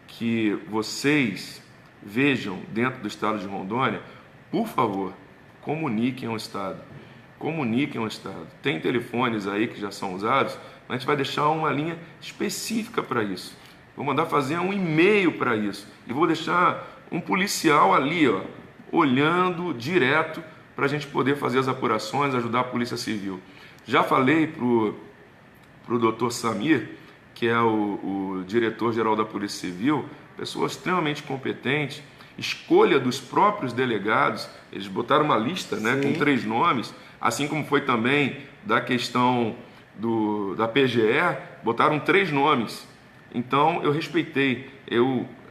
S2: que vocês vejam dentro do Estado de Rondônia, por favor, comuniquem ao Estado. Comuniquem ao Estado. Tem telefones aí que já são usados, mas a gente vai deixar uma linha específica para isso. Vou mandar fazer um e-mail para isso. E vou deixar um policial ali, ó, olhando direto para a gente poder fazer as apurações, ajudar a Polícia Civil. Já falei para o doutor Samir, que é o diretor-geral da Polícia Civil, pessoa extremamente competente, escolha dos próprios delegados. Eles botaram uma lista, né, com 3 nomes, assim como foi também da questão da PGE, botaram 3 nomes. Então, eu respeitei.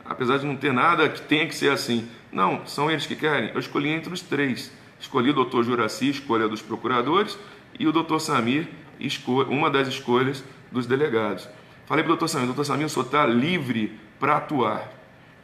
S2: Apesar de não ter nada que tenha que ser assim, não, são eles que querem. Eu escolhi entre os 3. Escolhi o doutor Juraci, escolha dos procuradores, e o doutor Samir, uma das escolhas dos delegados. Falei para o doutor Samir, o senhor está livre para atuar.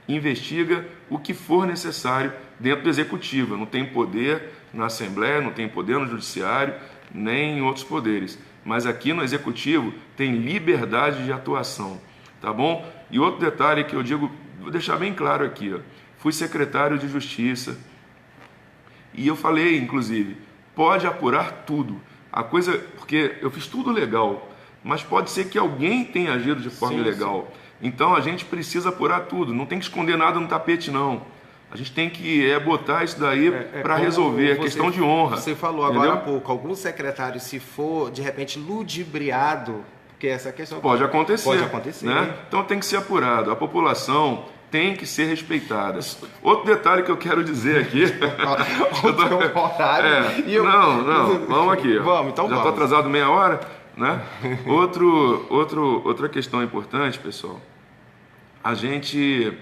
S2: Investiga o que for necessário dentro do Executivo. Eu não tenho poder na Assembleia, não tenho poder no Judiciário, nem em outros poderes. Mas aqui no Executivo tem liberdade de atuação. Tá bom? E outro detalhe que eu digo, vou deixar bem claro aqui, ó. Fui secretário de Justiça e eu falei, inclusive, pode apurar tudo. Porque eu fiz tudo legal, mas pode ser que alguém tenha agido de forma ilegal. Então a gente precisa apurar tudo, não tem que esconder nada no tapete, não. A gente tem que botar isso daí para resolver, é questão de honra.
S1: Você falou agora há pouco, alguns secretários, se for de repente ludibriado, porque essa questão
S2: pode acontecer, né?
S1: Né?
S2: Então tem que ser apurado. A população tem que ser respeitada. Outro detalhe que eu quero dizer aqui. Vamos aqui.
S1: Vamos, então
S2: já estou atrasado meia hora, né? Outra questão importante, pessoal. A gente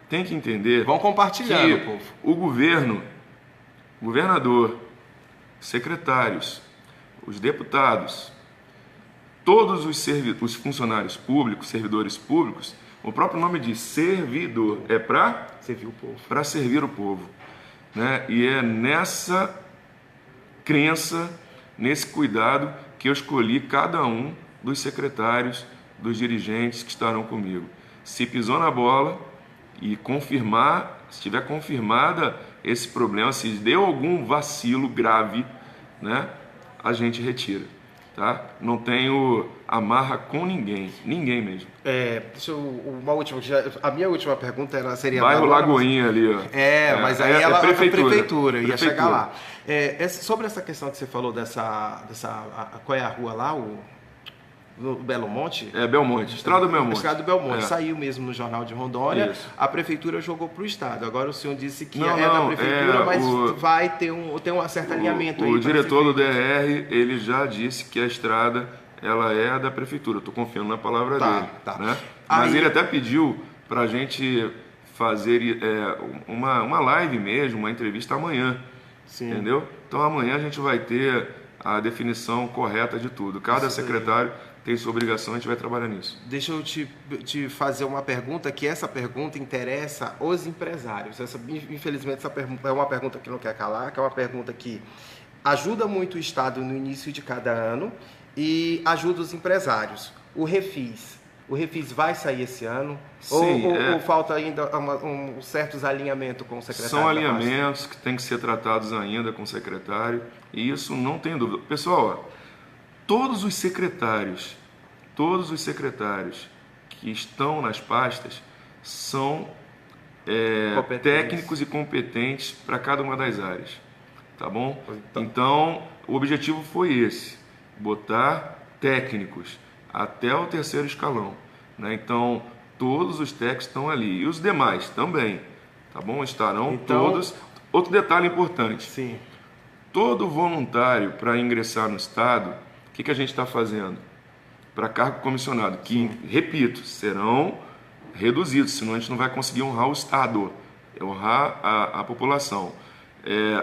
S2: tem que entender.
S1: Vão compartilhando, povo.
S2: O governo, governador, secretários, os deputados, todos os funcionários públicos, servidores públicos, o próprio nome diz servidor, é para
S1: servir o povo.
S2: Para servir o povo, né? E é nessa crença, nesse cuidado que eu escolhi cada um dos secretários, dos dirigentes que estarão comigo. Se pisou na bola e confirmar, se tiver confirmada esse problema, se deu algum vacilo grave, né, a gente retira, tá? Não tenho amarra com ninguém mesmo.
S1: Deixa eu, a minha última pergunta seria...
S2: Bairro Lagoinha ali, ó.
S1: Mas aí ela...
S2: Prefeitura.
S1: Ia chegar lá. Sobre essa questão que você falou qual é a rua lá? No Belo Monte?
S2: Belmonte, Estrada do Belmonte.
S1: Estrada do Belmonte. Saiu mesmo no Jornal de Rondônia.
S2: Isso.
S1: A prefeitura jogou para o Estado. Agora o senhor disse que da prefeitura, mas vai ter um certo alinhamento aí.
S2: O diretor do DR, ele já disse que a estrada, ela é da prefeitura. Estou confiando na palavra dele.
S1: Tá.
S2: Né? Mas ele até pediu para a gente fazer uma live mesmo, uma entrevista amanhã. Sim. Entendeu? Então amanhã a gente vai ter a definição correta de tudo. Cada secretário tem sua obrigação, a gente vai trabalhar nisso.
S1: Deixa eu te fazer uma pergunta, que essa pergunta interessa os empresários. Infelizmente, essa pergunta é uma pergunta que não quer calar, que é uma pergunta que ajuda muito o Estado no início de cada ano e ajuda os empresários. O Refis vai sair esse ano?
S2: Sim,
S1: ou falta ainda certos alinhamentos com o secretário?
S2: São alinhamentos que têm que ser tratados ainda com o secretário, e isso não tem dúvida. Pessoal, todos os secretários que estão nas pastas são técnicos e competentes para cada uma das áreas, tá bom? Então, o objetivo foi esse, botar técnicos até o terceiro escalão, né? Então, todos os técnicos estão ali, e os demais também, tá bom? Estarão todos. Outro detalhe importante,
S1: sim.
S2: Todo voluntário para ingressar no Estado, o que a gente está fazendo? Para cargo comissionado, que, repito, serão reduzidos, senão a gente não vai conseguir honrar o Estado, honrar a população.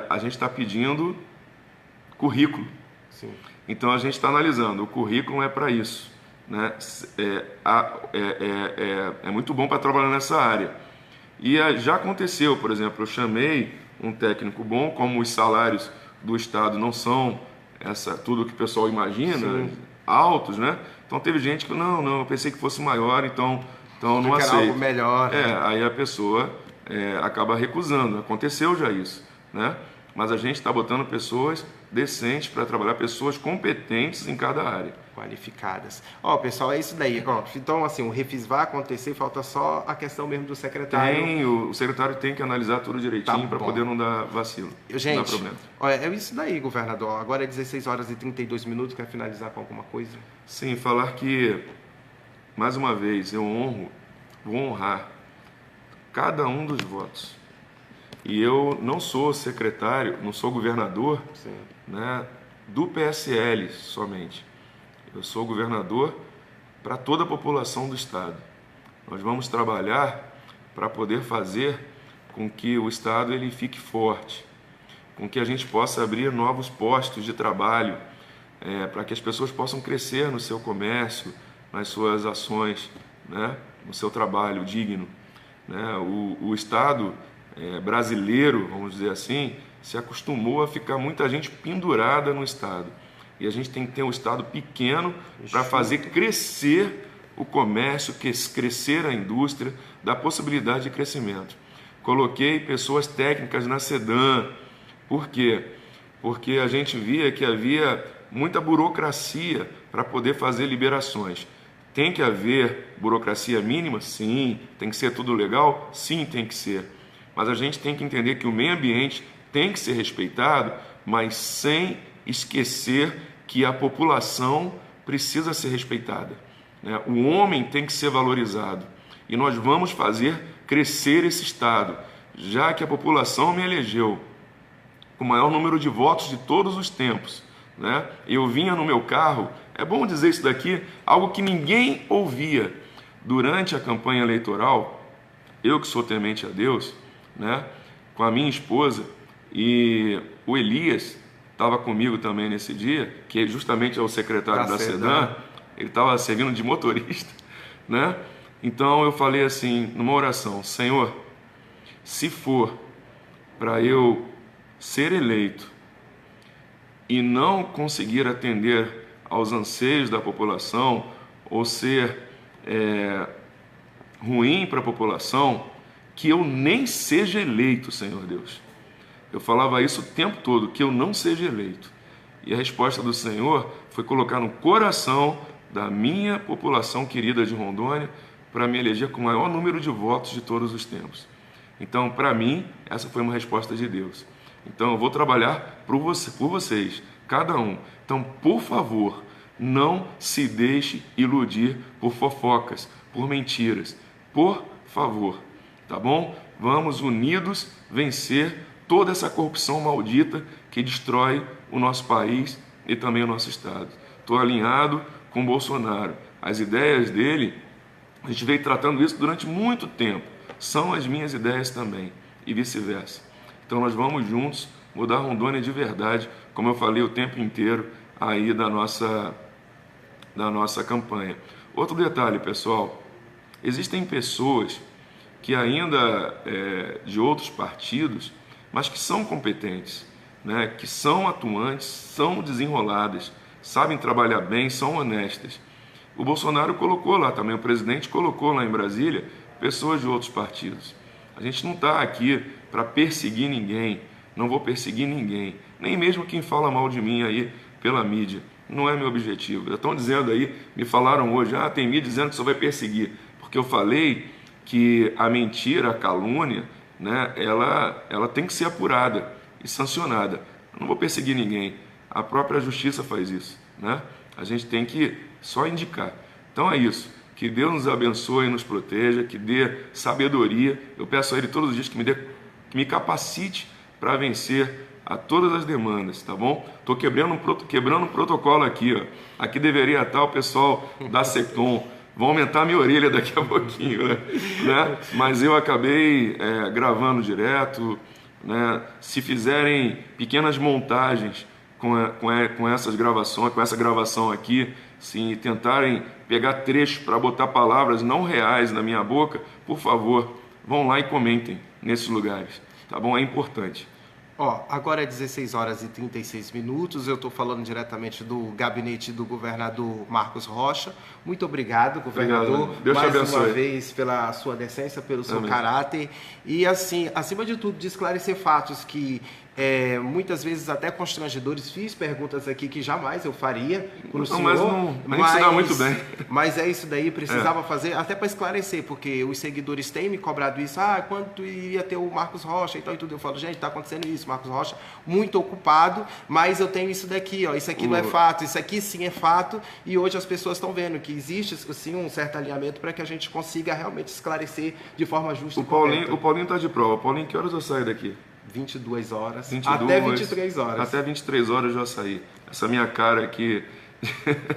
S2: A gente está pedindo currículo. Sim. Então a gente está analisando, o currículo é para isso, né? É muito bom para trabalhar nessa área. E já aconteceu, por exemplo, eu chamei um técnico bom, como os salários do Estado não são tudo que o pessoal imagina, sim, altos, né? Então teve gente que não, eu pensei que fosse maior, então não aceito.
S1: Algo melhor. Né?
S2: Aí a pessoa acaba recusando. Aconteceu já isso, né? Mas a gente está botando pessoas decentes para trabalhar, pessoas competentes em cada área.
S1: Qualificadas. Pessoal, é isso daí. Então, assim, o Refis vai acontecer, falta só a questão mesmo do secretário.
S2: O secretário tem que analisar tudo direitinho para poder não dar vacilo.
S1: Gente,
S2: não dá problema.
S1: É isso daí, governador. Agora é 16 horas e 32 minutos. Quer finalizar com alguma coisa?
S2: Sim, falar que, mais uma vez, vou honrar cada um dos votos. E eu não sou secretário, não sou governador, né, do PSL somente. Eu sou governador para toda a população do Estado. Nós vamos trabalhar para poder fazer com que o Estado ele fique forte, com que a gente possa abrir novos postos de trabalho, para que as pessoas possam crescer no seu comércio, nas suas ações, né, no seu trabalho digno. Né? O Estado brasileiro, vamos dizer assim, se acostumou a ficar muita gente pendurada no Estado. E a gente tem que ter um Estado pequeno para fazer crescer o comércio, crescer a indústria, dar possibilidade de crescimento. Coloquei pessoas técnicas na SEDAM. Por quê? Porque a gente via que havia muita burocracia para poder fazer liberações. Tem que haver burocracia mínima? Sim. Tem que ser tudo legal? Sim, tem que ser. Mas a gente tem que entender que o meio ambiente tem que ser respeitado, mas sem esquecer que a população precisa ser respeitada. Né? O homem tem que ser valorizado. E nós vamos fazer crescer esse Estado, já que a população me elegeu com o maior número de votos de todos os tempos. Né? Eu vinha no meu carro, é bom dizer isso daqui, algo que ninguém ouvia durante a campanha eleitoral. Eu que sou temente a Deus, né, com a minha esposa, e o Elias estava comigo também nesse dia, que justamente é o secretário da SEDAM. ele estava servindo de motorista, né? Então eu falei assim, numa oração: Senhor, se for para eu ser eleito e não conseguir atender aos anseios da população, ou ser ruim para a população, que eu nem seja eleito, Senhor Deus. Eu falava isso o tempo todo, que eu não seja eleito. E a resposta do Senhor foi colocar no coração da minha população querida de Rondônia para me eleger com o maior número de votos de todos os tempos. Então, para mim, essa foi uma resposta de Deus. Então, eu vou trabalhar por vocês, cada um. Então, por favor, não se deixe iludir por fofocas, por mentiras. Por favor, tá bom? Vamos unidos vencer toda essa corrupção maldita que destrói o nosso país e também o nosso estado. Estou alinhado com Bolsonaro. As ideias dele, a gente veio tratando isso durante muito tempo. São as minhas ideias também, e vice-versa. Então nós vamos juntos mudar Rondônia de verdade, como eu falei o tempo inteiro aí da nossa campanha. Outro detalhe, pessoal, existem pessoas que ainda de outros partidos, mas que são competentes, né? Que são atuantes, são desenroladas, sabem trabalhar bem, são honestas. O Bolsonaro colocou lá também, o presidente colocou lá em Brasília pessoas de outros partidos. A gente não está aqui para perseguir ninguém, não vou perseguir ninguém, nem mesmo quem fala mal de mim aí pela mídia. Não é meu objetivo. Já estão dizendo aí, me falaram hoje, tem mídia dizendo que só vai perseguir, porque eu falei que a mentira, a calúnia, né, ela tem que ser apurada e sancionada. Eu não vou perseguir ninguém, a própria justiça faz isso, né? A gente tem que só indicar. Então é isso, que Deus nos abençoe e nos proteja, que dê sabedoria. Eu peço a Ele todos os dias que me capacite para vencer a todas as demandas, tá bom? Estou quebrando um protocolo aqui, ó. Aqui deveria estar o pessoal da SECOM. Vão aumentar minha orelha daqui a pouquinho, né? Mas eu acabei gravando direto, né? Se fizerem pequenas montagens com essas gravações, com essa gravação aqui, se tentarem pegar trechos para botar palavras não reais na minha boca, por favor, vão lá e comentem nesses lugares, tá bom? É importante.
S1: Agora é 16 horas e 36 minutos, eu estou falando diretamente do gabinete do governador Marcos Rocha. Muito obrigado, governador,
S2: Deus te abençoe.
S1: Mais uma vez pela sua decência, pelo seu caráter e, assim, acima de tudo, de esclarecer fatos que muitas vezes até constrangedores. Fiz perguntas aqui que jamais eu faria para o senhor,
S2: mas se dá muito bem.
S1: Mas é isso daí, precisava fazer até para esclarecer, porque os seguidores têm me cobrado isso. Quando iria ter o Marcos Rocha e tal e tudo, eu falo, gente, está acontecendo isso, Marcos Rocha muito ocupado, mas eu tenho isso daqui, isso aqui não é fato, isso aqui sim é fato, e hoje as pessoas estão vendo que existe sim um certo alinhamento para que a gente consiga realmente esclarecer de forma justa e correta.
S2: O Paulinho está de prova. Paulinho, que horas eu saio daqui?
S1: 22 horas,
S2: 22,
S1: até 23 horas.
S2: Até 23 horas eu já saí. Essa minha cara aqui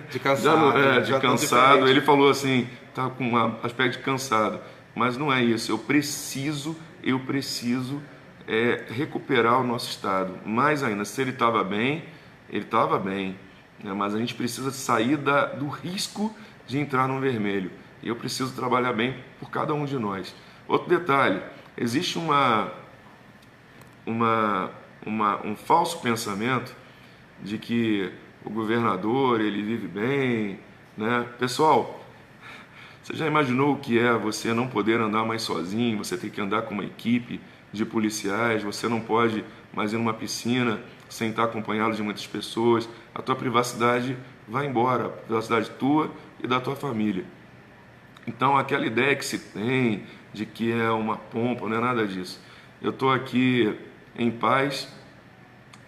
S1: de cansado,
S2: de cansado. Ele falou assim, tá com um aspecto de cansado, mas não é isso. Eu preciso recuperar o nosso estado. Mais ainda, se ele estava bem, né? Mas a gente precisa sair do risco de entrar no vermelho. E eu preciso trabalhar bem por cada um de nós. Outro detalhe, existe um falso pensamento de que o governador ele vive bem, né? Pessoal, você já imaginou o que é você não poder andar mais sozinho, você ter que andar com uma equipe de policiais, você não pode mais ir numa piscina sem estar acompanhado de muitas pessoas, a tua privacidade vai embora, a privacidade tua e da tua família. Então aquela ideia que se tem de que é uma pompa, não é nada disso. Eu estou aqui em paz,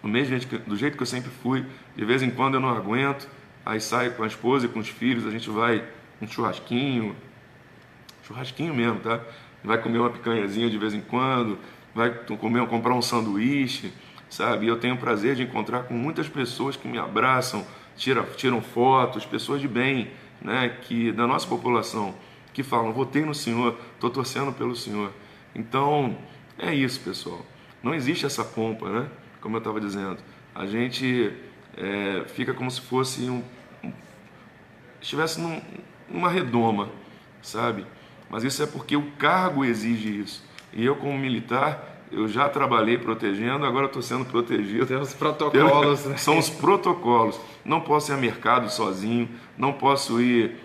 S2: do jeito que eu sempre fui. De vez em quando eu não aguento, aí saio com a esposa e com os filhos, a gente vai um churrasquinho mesmo, tá? Vai comer uma picanhazinha de vez em quando, vai comprar um sanduíche, sabe? E eu tenho o prazer de encontrar com muitas pessoas que me abraçam, tiram fotos, pessoas de bem, né? Da nossa população, que falam, votei no senhor, estou torcendo pelo senhor. Então, é isso, pessoal. Não existe essa pompa, né? Como eu estava dizendo. A gente fica como se fosse estivesse numa redoma, sabe? Mas isso é porque o cargo exige isso. E eu, como militar, eu já trabalhei protegendo, agora estou sendo protegido.
S1: Tem os protocolos, né?
S2: São os protocolos. Não posso ir a mercado sozinho, não posso ir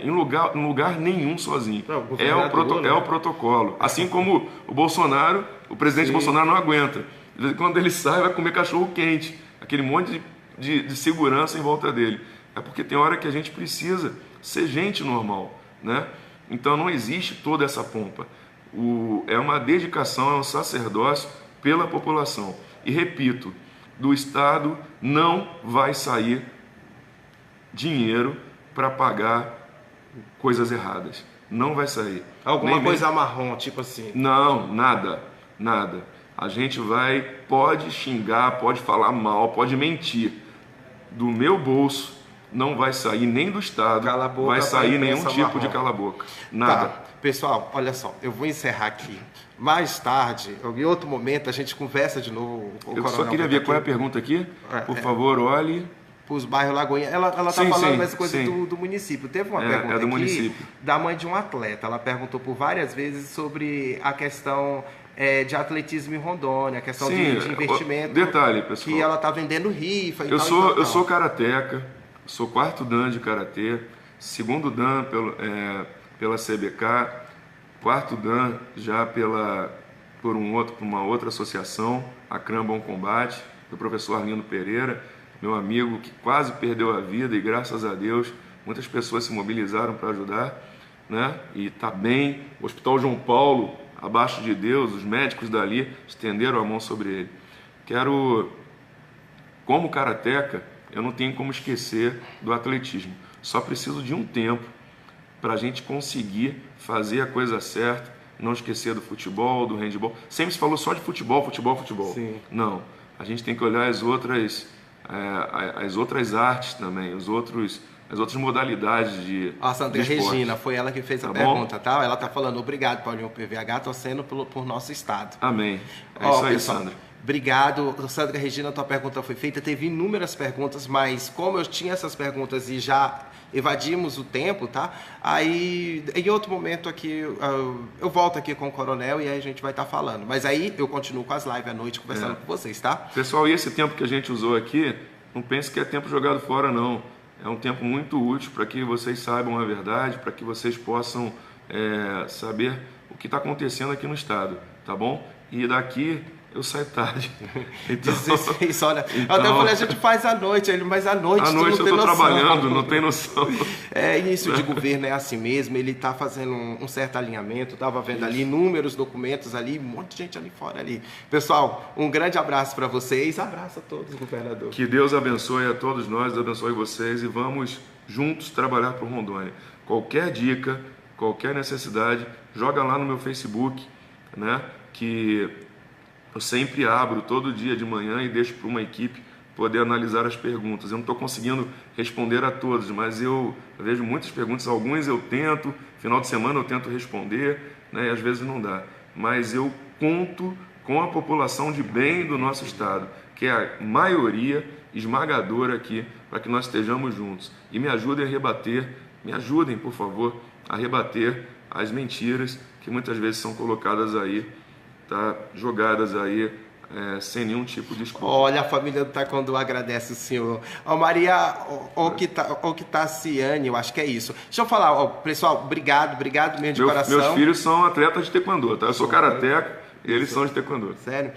S2: em lugar nenhum sozinho.
S1: Não,
S2: é o protocolo. Assim como o Bolsonaro, o presidente Bolsonaro não aguenta. De vez em quando ele sai, vai comer cachorro quente. Aquele monte de segurança em volta dele. É porque tem hora que a gente precisa ser gente normal, né? Então não existe toda essa pompa. É uma dedicação, é um sacerdócio pela população. E repito, do Estado não vai sair dinheiro para pagar coisas erradas. Não vai sair.
S1: Alguma coisa marrom, tipo assim.
S2: Não, nada. A gente pode xingar, pode falar mal, pode mentir. Do meu bolso não vai sair nem do Estado, vai sair nenhum tipo de cala-boca. Nada.
S1: Tá. Pessoal, olha só, eu vou encerrar aqui. Mais tarde, em outro momento, a gente conversa de novo.
S2: Eu só queria ver qual é a pergunta aqui. Por favor, olhe.
S1: Para os bairros Lagoinha. Ela está falando mais coisa do município. Teve uma pergunta
S2: do
S1: aqui
S2: município.
S1: Da mãe de um atleta. Ela perguntou por várias vezes sobre a questão de atletismo em Rondônia, a questão de investimento.
S2: Detalhe, pessoal.
S1: Que ela está vendendo rifa e
S2: eu sou karateca, sou 4º dan de karatê, 2º dan pela CBK, 4º dan já por uma outra associação, a CRAM Bom Combate, do professor Arlindo Pereira, meu amigo que quase perdeu a vida e graças a Deus muitas pessoas se mobilizaram para ajudar, né? E está bem. O Hospital João Paulo, abaixo de Deus, os médicos dali estenderam a mão sobre ele. Como karateca, eu não tenho como esquecer do atletismo. Só preciso de um tempo para a gente conseguir fazer a coisa certa, não esquecer do futebol, do handebol. Sempre se falou só de futebol.
S1: Sim.
S2: Não, a gente tem que olhar as outras artes também, as outras modalidades de
S1: A Sandra Regina, foi ela que fez a pergunta,
S2: bom?
S1: tá? Ela tá falando, obrigado, Paulinho PVH, torcendo por nosso estado.
S2: Amém. Isso aí, pessoal, Sandra.
S1: Obrigado, Sandra Regina, tua pergunta foi feita. Teve inúmeras perguntas, mas como eu tinha essas perguntas e já evadimos o tempo, tá? Aí, em outro momento aqui, eu volto aqui com o Coronel e aí a gente vai estar falando. Mas aí eu continuo com as lives à noite conversando com vocês, tá?
S2: Pessoal, e esse tempo que a gente usou aqui, não pense que é tempo jogado fora, não. É um tempo muito útil para que vocês saibam a verdade, para que vocês possam saber o que está acontecendo aqui no estado, tá bom? E daqui eu saio tarde.
S1: Então, isso, olha, eu até falei, a gente faz à noite, mas à noite
S2: à noite eu estou trabalhando, não tem noção.
S1: Início de governo é assim mesmo, ele está fazendo um certo alinhamento, estava vendo ali inúmeros documentos ali, um monte de gente ali fora ali. Pessoal, um grande abraço para vocês, abraço a todos, governador.
S2: Que Deus abençoe a todos nós, abençoe vocês e vamos juntos trabalhar para o Rondônia. Qualquer dica, qualquer necessidade, joga lá no meu Facebook, né, que eu sempre abro todo dia de manhã e deixo para uma equipe poder analisar as perguntas. Eu não estou conseguindo responder a todos, mas eu vejo muitas perguntas, algumas eu tento, final de semana eu tento responder, né, e às vezes não dá. Mas eu conto com a população de bem do nosso estado, que é a maioria esmagadora aqui, para que nós estejamos juntos. E me ajudem, por favor, a rebater as mentiras que muitas vezes são colocadas aí, tá, jogadas aí sem nenhum tipo de escudo.
S1: Olha, a família do Taekwondo agradece o senhor. Maria Okitaciane, eu acho que é isso. Deixa eu falar, pessoal, obrigado mesmo de coração.
S2: Meus filhos são atletas de taekwondo, tá? Eu sou karateca e eles são de taekwondo.
S1: Sério?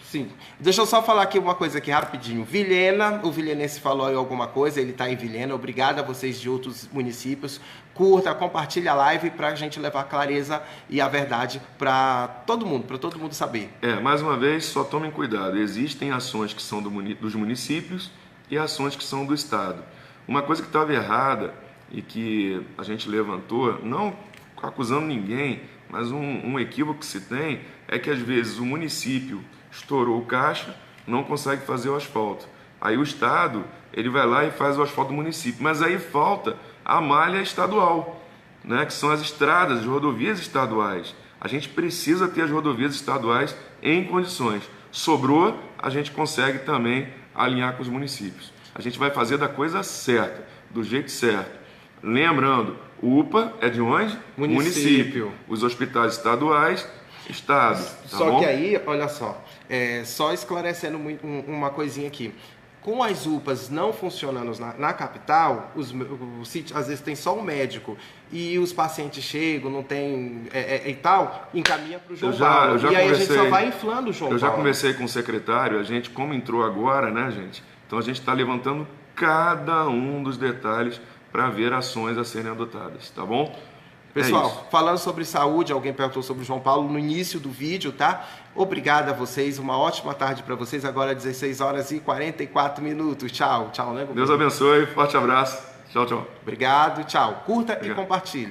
S1: Sim. Deixa eu só falar aqui uma coisa aqui rapidinho. Vilhena, o vilhenense falou aí alguma coisa, ele está em Vilhena. Obrigado a vocês de outros municípios. Curta, compartilha a live para a gente levar a clareza e a verdade para todo mundo saber.
S2: Mais uma vez, só tomem cuidado. Existem ações que são dos municípios e ações que são do estado. Uma coisa que estava errada e que a gente levantou, não acusando ninguém, mas um equívoco que se tem é que às vezes o município estourou o caixa, não consegue fazer o asfalto. Aí o estado, ele vai lá e faz o asfalto do município, mas aí falta a malha estadual, né, que são as estradas, as rodovias estaduais. A gente precisa ter as rodovias estaduais em condições. Sobrou, a gente consegue também alinhar com os municípios. A gente vai fazer da coisa certa, do jeito certo. Lembrando, o UPA é de onde?
S1: Município.
S2: Os hospitais estaduais, Estado. Tá
S1: Só
S2: bom?
S1: que aí, olha só, só esclarecendo uma coisinha aqui. Com as UPAs não funcionando na capital, os sítios, às vezes tem só um médico e os pacientes chegam, não tem e tal, encaminha para o João Paulo. E aí a gente só vai inflando o João Paulo.
S2: Eu já conversei com o secretário, a gente, como entrou agora, né, gente? Então a gente está levantando cada um dos detalhes para ver ações a serem adotadas, tá bom?
S1: Pessoal, falando sobre saúde, alguém perguntou sobre o João Paulo no início do vídeo, tá? Obrigado a vocês, uma ótima tarde para vocês. Agora 16 horas e 44 minutos. Tchau, tchau, né,
S2: Deus abençoe, forte abraço. Tchau, tchau.
S1: Obrigado, tchau. Curta e compartilhe.